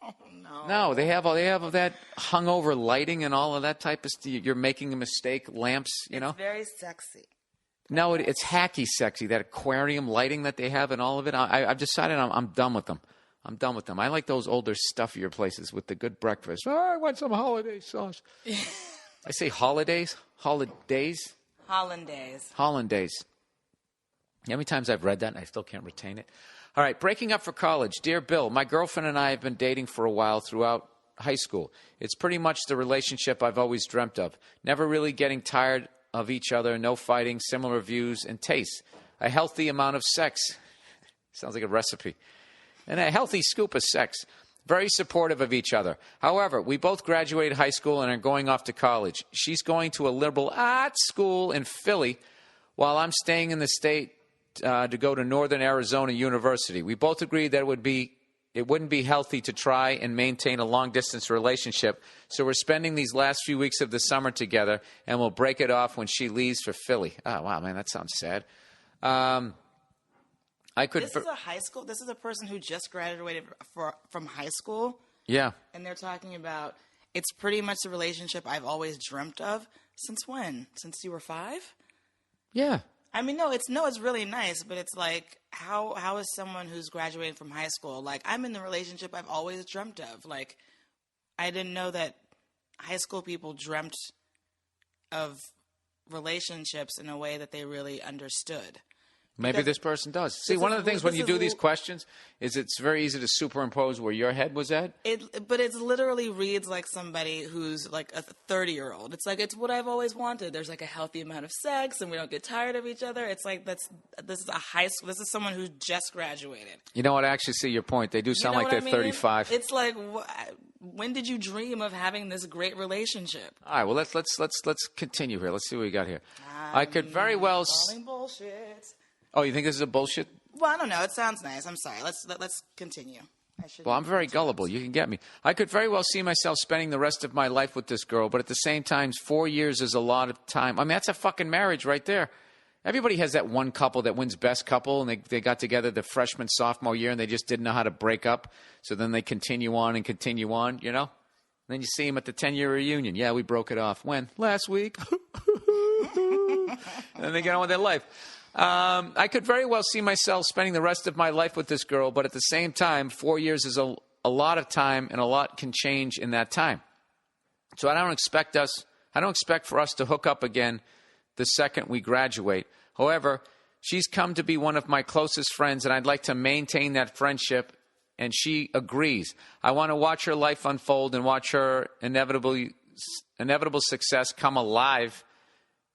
Oh, no. No, they have that hungover lighting and all of that type of stuff. You're making a mistake, lamps, It's very sexy. No, it's hacky sexy, that aquarium lighting that they have and all of it. I've decided I'm done with them. I'm done with them. I like those older, stuffier places with the good breakfast. Oh, I want some holiday sauce. I say holidays? Holidays? Hollandaise. Hollandaise. How many times I've read that and I still can't retain it? All right, breaking up for college. Dear Bill, my girlfriend and I have been dating for a while throughout high school. It's pretty much the relationship I've always dreamt of. Never really getting tired of each other, no fighting, similar views and tastes. A healthy amount of sex. Sounds like a recipe. And a healthy scoop of sex. Very supportive of each other. However, we both graduated high school and are going off to college. She's going to a liberal arts school in Philly while I'm staying in the state to go to Northern Arizona University. We both agreed that it wouldn't be healthy to try and maintain a long-distance relationship, so we're spending these last few weeks of the summer together, and we'll break it off when she leaves for Philly. Oh, wow, man, that sounds sad. This is a high school. This is a person who just graduated from high school. Yeah. And they're talking about it's pretty much the relationship I've always dreamt of. Since when? Since you were 5? Yeah. I mean, it's really nice, but it's like, how is someone who's graduating from high school, like, I'm in the relationship I've always dreamt of. Like, I didn't know that high school people dreamt of relationships in a way that they really understood. Maybe Because this person does. See, this one is- of the things when this you is do these l- questions is it's very easy to superimpose where your head was at. But it's literally reads like somebody who's like a 30-year-old. It's like, it's what I've always wanted. There's like a healthy amount of sex, and we don't get tired of each other. It's like this is a high school. This is someone who just graduated. You know what? I actually see your point. They do sound You know like what they're I mean? 35. It's like, when did you dream of having this great relationship? All right. Well, let's continue here. Let's see what we got here. I could very well. Calling bullshit. Oh, you think this is a bullshit? Well, I don't know. It sounds nice. I'm sorry. Let's continue. Well, I'm very gullible. You can get me. I could very well see myself spending the rest of my life with this girl, but at the same time, 4 years is a lot of time. I mean, that's a fucking marriage right there. Everybody has that one couple that wins best couple, and they got together the freshman, sophomore year, and they just didn't know how to break up. So then they continue on, you know? And then you see them at the 10-year reunion. Yeah, we broke it off. When? Last week. And then they get on with their life. I could very well see myself spending the rest of my life with this girl, but at the same time, 4 years is a lot of time, and a lot can change in that time. So I don't expect for us to hook up again the second we graduate. However, she's come to be one of my closest friends, and I'd like to maintain that friendship, and she agrees. I want to watch her life unfold and watch her inevitable success come alive.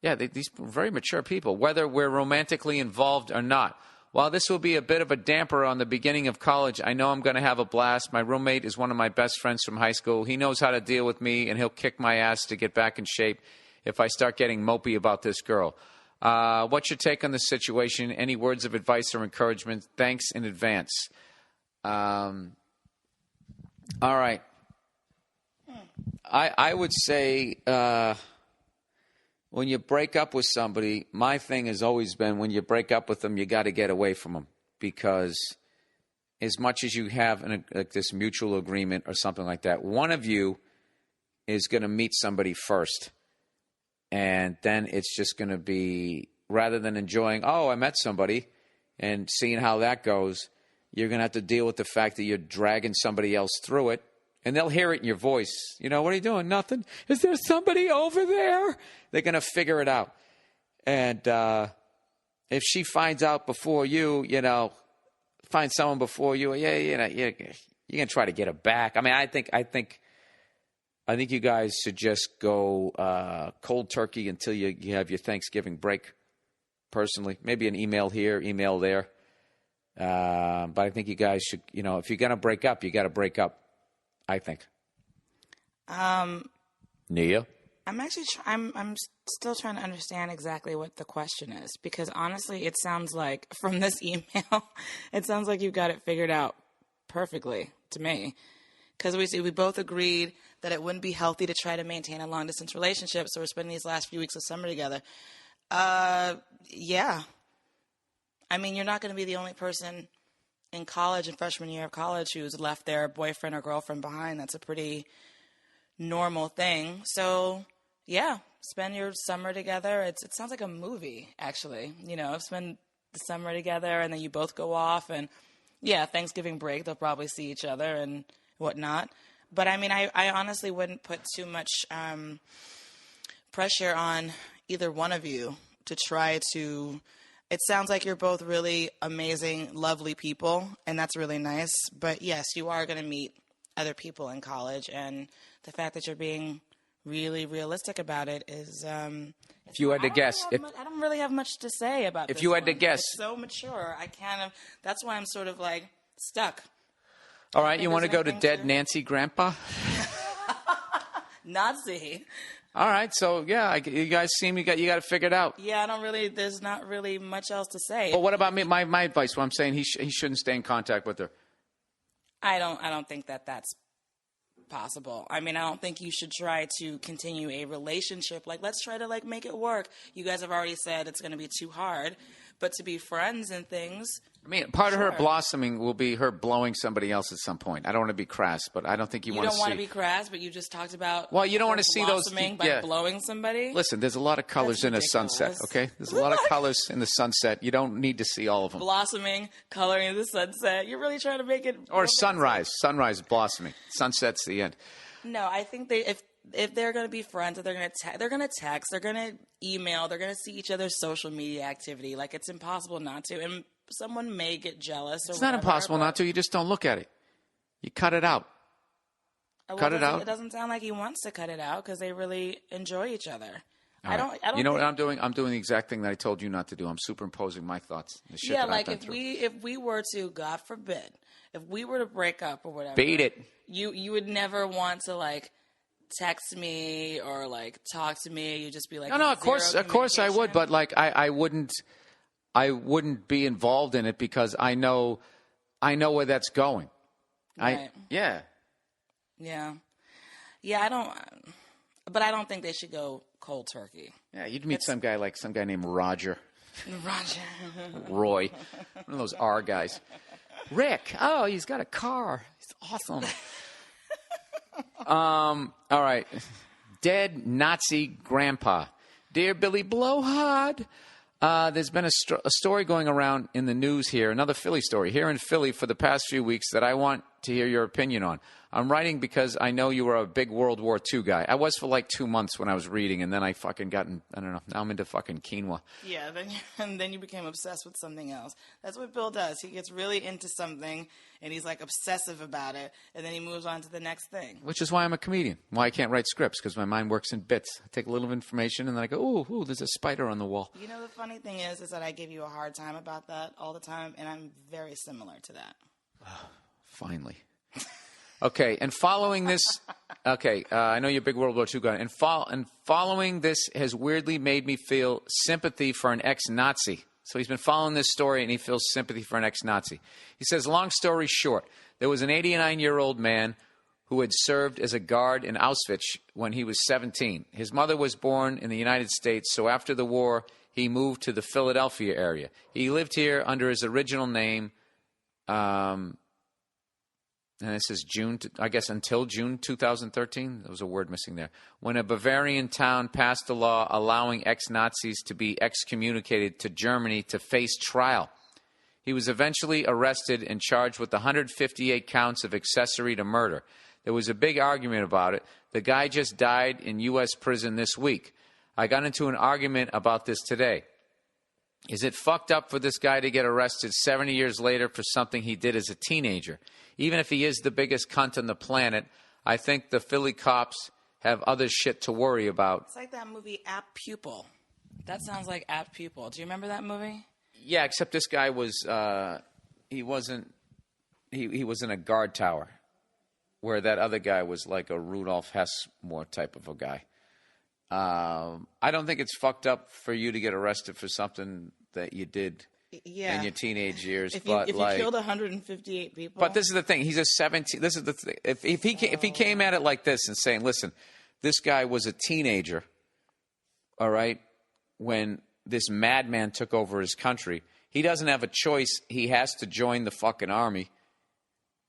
Yeah, these are very mature people, whether we're romantically involved or not. While this will be a bit of a damper on the beginning of college, I know I'm going to have a blast. My roommate is one of my best friends from high school. He knows how to deal with me, and he'll kick my ass to get back in shape if I start getting mopey about this girl. What's your take on this situation? Any words of advice or encouragement? Thanks in advance. All right. I would say... when you break up with somebody, my thing has always been when you break up with them, you got to get away from them, because as much as you have like this mutual agreement or something like that, one of you is going to meet somebody first, and then it's just going to be, rather than enjoying, oh, I met somebody and seeing how that goes, you're going to have to deal with the fact that you're dragging somebody else through it. And they'll hear it in your voice. You know, what are you doing? Nothing. Is there somebody over there? They're going to figure it out. And if she finds out before you, find someone before you, you're going to try to get her back. I mean, I think you guys should just go cold turkey until you have your Thanksgiving break, personally. Maybe an email here, email there. But I think you guys should, if you're going to break up, you got to break up. I think. Nia? I'm actually I'm still trying to understand exactly what the question is, because honestly, it sounds like from this email, it sounds like you've got it figured out perfectly to me. Because we both agreed that it wouldn't be healthy to try to maintain a long distance relationship, so we're spending these last few weeks of summer together. Yeah. I mean, you're not going to be the only person in college and freshman year of college who's left their boyfriend or girlfriend behind. That's a pretty normal thing. So, yeah, spend your summer together. It sounds like a movie, actually. Spend the summer together, and then you both go off. And, yeah, Thanksgiving break, they'll probably see each other and whatnot. But, I mean, I honestly wouldn't put too much pressure on either one of you to try to... It sounds like you're both really amazing, lovely people, and that's really nice. But, yes, you are going to meet other people in college, and the fact that you're being really realistic about it is... if you had to guess... I don't really have much to say about this. If you had to guess... It's so mature. That's why I'm sort of, stuck. All right, you want to go to Dead Nancy Grandpa? Nazi. All right, so yeah, you guys seem you got it figured out. Yeah, there's not really much else to say. But what about me? My advice? What I'm saying, he shouldn't stay in contact with her. I don't think that's possible. I mean, I don't think you should try to continue a relationship. Let's try to make it work. You guys have already said it's going to be too hard, But to be friends and things, I mean, part of her Sure. blossoming will be her blowing somebody else at some point. I don't want to be crass, but I don't think you you want to don't want to see. be crass, but you just talked about Well, you don't her want to see those. blossoming by Yeah. blowing somebody. Listen, there's a lot of colors in a sunset, ridiculous. okay? There's a lot of colors in the sunset. You don't need to see all of them. Blossoming, coloring in the sunset. You're really trying to make it. Or sunrise. Sunrise blossoming. Sunset's the end. No, I think if they're going to be friends, they're going to text, they're going to email, they're going to see each other's social media activity. Like, it's impossible not to. And someone may get jealous. Or It's not impossible not to. You just don't look at it. You cut it out. Cut it out. It doesn't sound like he wants to cut it out because they really enjoy each other. All I right. don't. You know what think- I'm doing? I'm doing the exact thing that I told you not to do. I'm superimposing my thoughts. The shit Yeah, that like I've been through. if we were to, God forbid, if we were to break up or whatever, Beat it. You would never want to like text me or like talk to me. You'd just be like, No, of course I would, but like I wouldn't be involved in it because I know where that's going. Right. Yeah. Yeah, I don't. But I don't think they should go cold turkey. Yeah, you'd meet some guy named Roger, Roger. Roy, one of those R guys. Rick, oh, he's got a car. He's awesome. All right. Dead Nazi grandpa. Dear Billy Blowhard, there's been a story going around in the news here, another Philly story, here in Philly for the past few weeks that I want to hear your opinion on. I'm writing because I know you were a big World War II guy. I was for like 2 months when I was reading, and then I fucking I don't know, now I'm into fucking quinoa. Yeah, then you became obsessed with something else. That's what Bill does. He gets really into something, and he's like obsessive about it, and then he moves on to the next thing. Which is why I'm a comedian. Why I can't write scripts, because my mind works in bits. I take a little information, and then I go, ooh, there's a spider on the wall. You know, the funny thing is that I give you a hard time about that all the time, and I'm very similar to that. Finally. Okay, and following this, I know you're a big World War II guy, and following this has weirdly made me feel sympathy for an ex-Nazi. So he's been following this story, and he feels sympathy for an ex-Nazi. He says, long story short, there was an 89-year-old man who had served as a guard in Auschwitz when he was 17. His mother was born in the United States, so after the war, he moved to the Philadelphia area. He lived here under his original name, and this is until June 2013. There was a word missing there. When a Bavarian town passed a law allowing ex-Nazis to be excommunicated to Germany to face trial. He was eventually arrested and charged with 158 counts of accessory to murder. There was a big argument about it. The guy just died in U.S. prison this week. I got into an argument about this today. Is it fucked up for this guy to get arrested 70 years later for something he did as a teenager? Even if he is the biggest cunt on the planet, I think the Philly cops have other shit to worry about. It's like that movie Apt Pupil. That sounds like Apt Pupil. Do you remember that movie? Yeah, except this guy was he was in a guard tower, where that other guy was like a Rudolph Hess more type of a guy. I don't think it's fucked up for you to get arrested for something that you did in your teenage years. If you killed 158 people. But this is the thing. He's a 17. This is the thing. If he came at it like this and saying, listen, this guy was a teenager, all right, when this madman took over his country, he doesn't have a choice. He has to join the fucking army.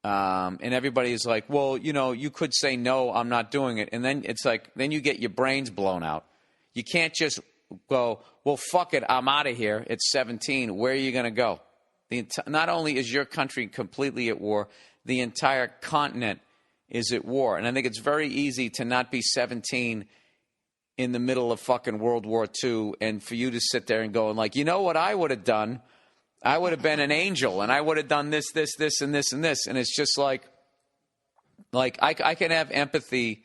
And everybody is like, well, you know, you could say, no, I'm not doing it. And then it's like, then you get your brains blown out. You can't just go, well, fuck it, I'm out of here. It's 17. Where are you going to go? Not only is your country completely at war, the entire continent is at war. And I think it's very easy to not be 17 in the middle of fucking World War II and for you to sit there and go, and like, you know what I would have done? I would have been an angel, and I would have done this, this, this, and this, and this. And it's just like I can have empathy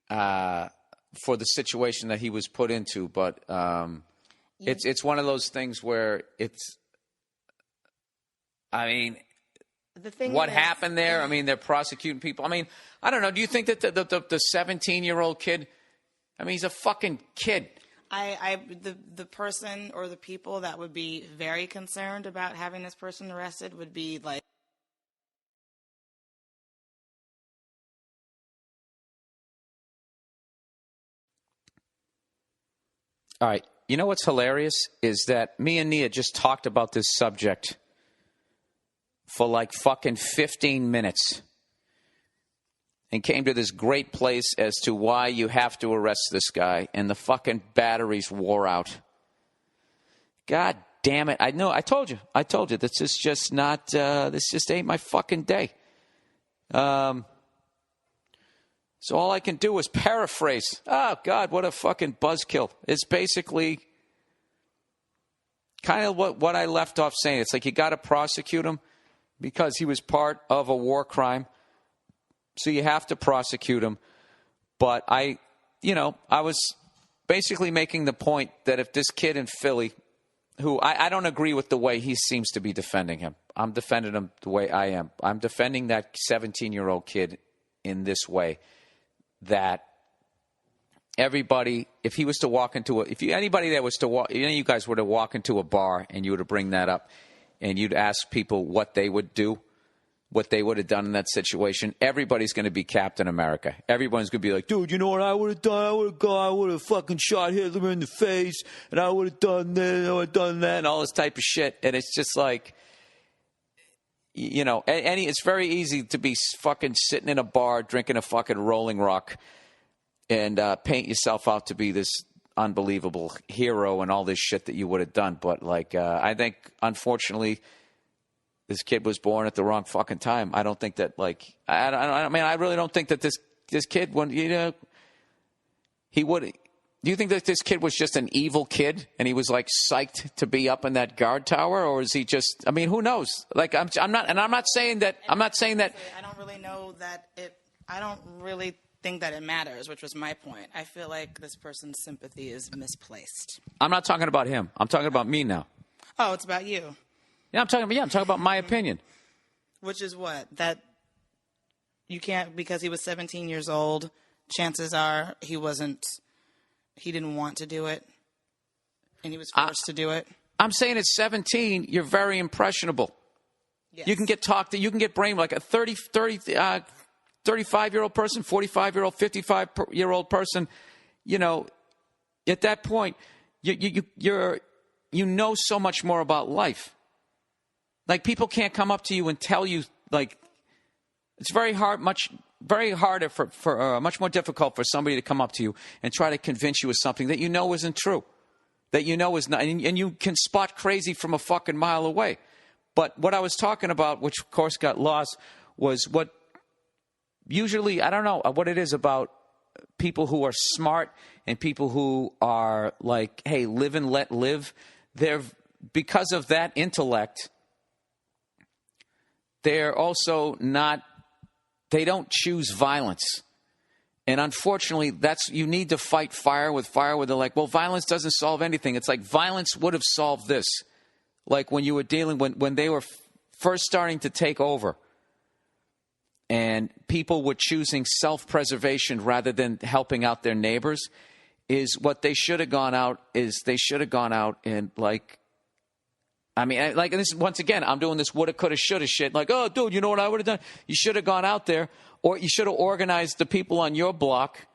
for the situation that he was put into, but it's one of those things where it's. I mean, what happened there? I mean, they're prosecuting people. I mean, I don't know. Do you think that the 17-year-old kid? I mean, he's a fucking kid. The person or the people that would be very concerned about having this person arrested would be like. All right. you know what's hilarious is that me and Nia just talked about this subject for like fucking 15 minutes and came to this great place as to why you have to arrest this guy, and the fucking batteries wore out. God damn it. I know. I told you. This is just not, this just ain't my fucking day. So all I can do is paraphrase. Oh, God, what a fucking buzzkill. It's basically kind of what I left off saying. It's like you got to prosecute him because he was part of a war crime. So you have to prosecute him. But I was basically making the point that if this kid in Philly, who I don't agree with the way he seems to be defending him. I'm defending him the way I am. I'm defending that 17-year-old kid in this way. That everybody, if he was to walk into anybody that was to walk, you guys were to walk into a bar and you were to bring that up and you'd ask people what they would do, what they would have done in that situation, everybody's going to be Captain America. Everyone's going to be like, dude, you know what I would have done? I would have fucking shot Hitler in the face, and I would have done this, I would have done that, and all this type of shit. And it's just like, it's very easy to be fucking sitting in a bar drinking a fucking Rolling Rock and paint yourself out to be this unbelievable hero and all this shit that you would have done. But, I think, unfortunately, this kid was born at the wrong fucking time. I don't think that, I really don't think that this kid, when, he would. Do you think that this kid was just an evil kid and he was psyched to be up in that guard tower, or is he just? I mean, who knows? I'm not saying that. I don't really know that I don't really think that it matters, which was my point. I feel like this person's sympathy is misplaced. I'm not talking about him. I'm talking about me now. Oh, it's about you. Yeah, I'm talking about my opinion. Which is what? That you can't, because he was 17 years old, chances are he didn't want to do it, and he was forced to do it. I'm saying at 17, you're very impressionable. Yes. You can get you can get brain like a 35-year-old person, 45-year-old, 55-year-old person. At that point, you know so much more about life. People can't come up to you and tell you, it's much more difficult for somebody to come up to you and try to convince you of something that you know isn't true, that you know is not, and you can spot crazy from a fucking mile away. But what I was talking about, which of course got lost, was what usually, I don't know what it is about people who are smart and people who are like, hey, live and let live. Because of that intellect, they're also not, they don't choose violence. And unfortunately, you need to fight fire with fire where they're like, well, violence doesn't solve anything. It's like violence would have solved this. Like when you were when they were first starting to take over and people were choosing self-preservation rather than helping out their neighbors, is what they should have gone out and and this, once again, I'm doing this woulda, coulda, shoulda shit. Oh, dude, you know what I would have done? You should have gone out there, or you should have organized the people on your block,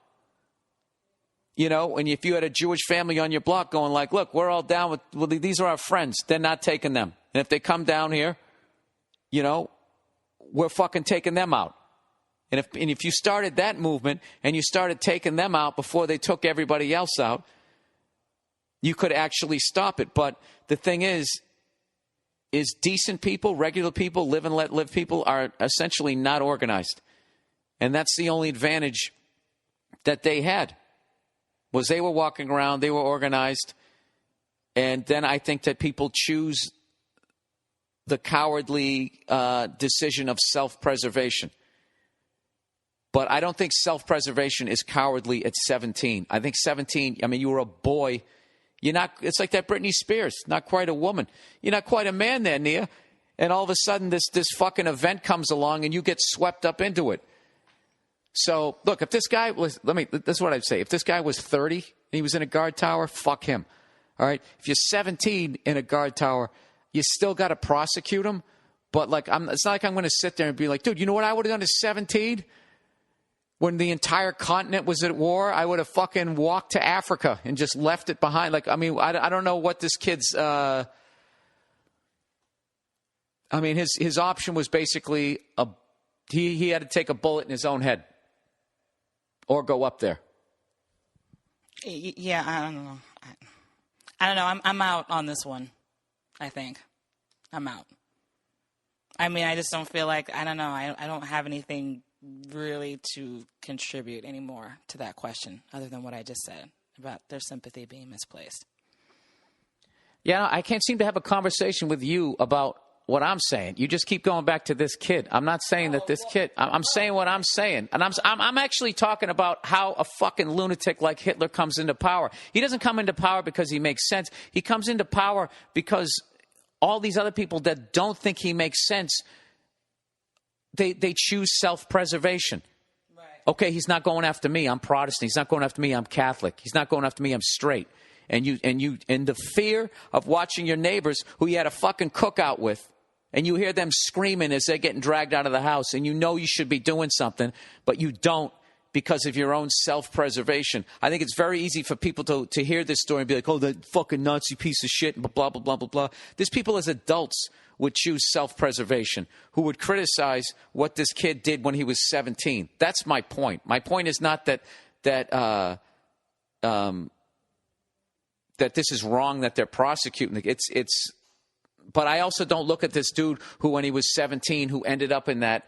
and if you had a Jewish family on your block going look, we're all down with these are our friends. They're not taking them. And if they come down here, we're fucking taking them out. And if you started that movement and you started taking them out before they took everybody else out, you could actually stop it. But the thing is decent people, regular people, live and let live people are essentially not organized. And that's the only advantage that they had, was they were walking around, they were organized. And then I think that people choose the cowardly decision of self-preservation. But I don't think self-preservation is cowardly at 17. I think 17, you were a boy. You're not, it's like that Britney Spears, not quite a woman. You're not quite a man there, Nia. And all of a sudden this fucking event comes along and you get swept up into it. So, look, if this guy was, this is what I'd say. If this guy was 30 and he was in a guard tower, fuck him. All right? If you're 17 in a guard tower, you still got to prosecute him. But, it's not like I'm going to sit there and be like, dude, you know what I would have done at 17? When the entire continent was at war, I would have fucking walked to Africa and just left it behind. Like, I mean, I don't know what this kid's... his option was basically he had to take a bullet in his own head or go up there. Yeah, I don't know. I don't know. I'm out on this one. I think I'm out. I mean, I just don't feel like, I don't know. I don't have anything really to contribute anymore to that question other than what I just said about their sympathy being misplaced. Yeah, I can't seem to have a conversation with you about what I'm saying. You just keep going back to this kid. I'm not saying that this kid, I'm saying what I'm saying. And I'm actually talking about how a fucking lunatic like Hitler comes into power. He doesn't come into power because he makes sense. He comes into power because all these other people that don't think he makes sense, they choose self-preservation. Right. Okay, he's not going after me. I'm Protestant. He's not going after me. I'm Catholic. He's not going after me. I'm straight. And the fear of watching your neighbors who you had a fucking cookout with, and you hear them screaming as they're getting dragged out of the house, and you know you should be doing something, but you don't because of your own self-preservation. I think it's very easy for people to hear this story and be like, oh, that fucking Nazi piece of shit, and blah, blah, blah, blah, blah. These people as adults would choose self-preservation, who would criticize what this kid did when he was 17. That's my point. My point is not that this is wrong that they're prosecuting. But I also don't look at this dude who, when he was 17, who ended up in that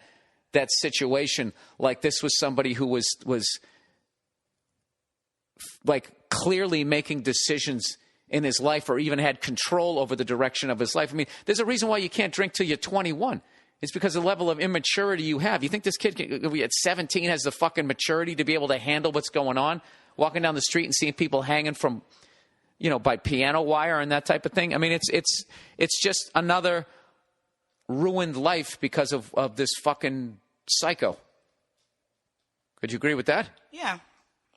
situation like this was somebody who was like clearly making decisions in his life or even had control over the direction of his life. I mean, there's a reason why you can't drink till you're 21. It's because of the level of immaturity you have. You think this kid at 17 has the fucking maturity to be able to handle what's going on? Walking down the street and seeing people hanging from, by piano wire and that type of thing. I mean, it's just another ruined life because of this fucking psycho. Could you agree with that? Yeah,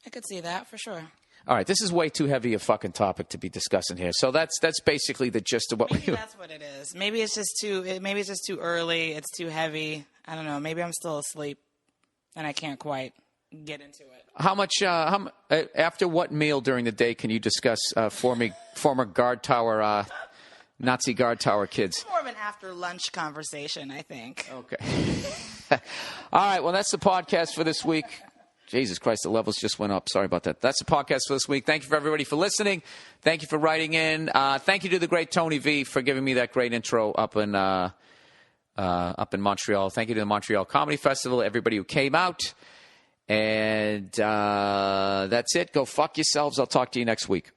I could see that for sure. All right, this is way too heavy a fucking topic to be discussing here. So that's basically the gist of what maybe that's what it is. Maybe it's just too early. It's too heavy. I don't know. Maybe I'm still asleep and I can't quite get into it. How much after what meal during the day can you discuss former guard tower Nazi guard tower kids? It's more of an after lunch conversation, I think. Okay. All right, well, that's the podcast for this week. Jesus Christ, the levels just went up. Sorry about that. That's the podcast for this week. Thank you for everybody for listening. Thank you for writing in. Thank you to the great Tony V for giving me that great intro up in Montreal. Thank you to the Montreal Comedy Festival, everybody who came out. And that's it. Go fuck yourselves. I'll talk to you next week.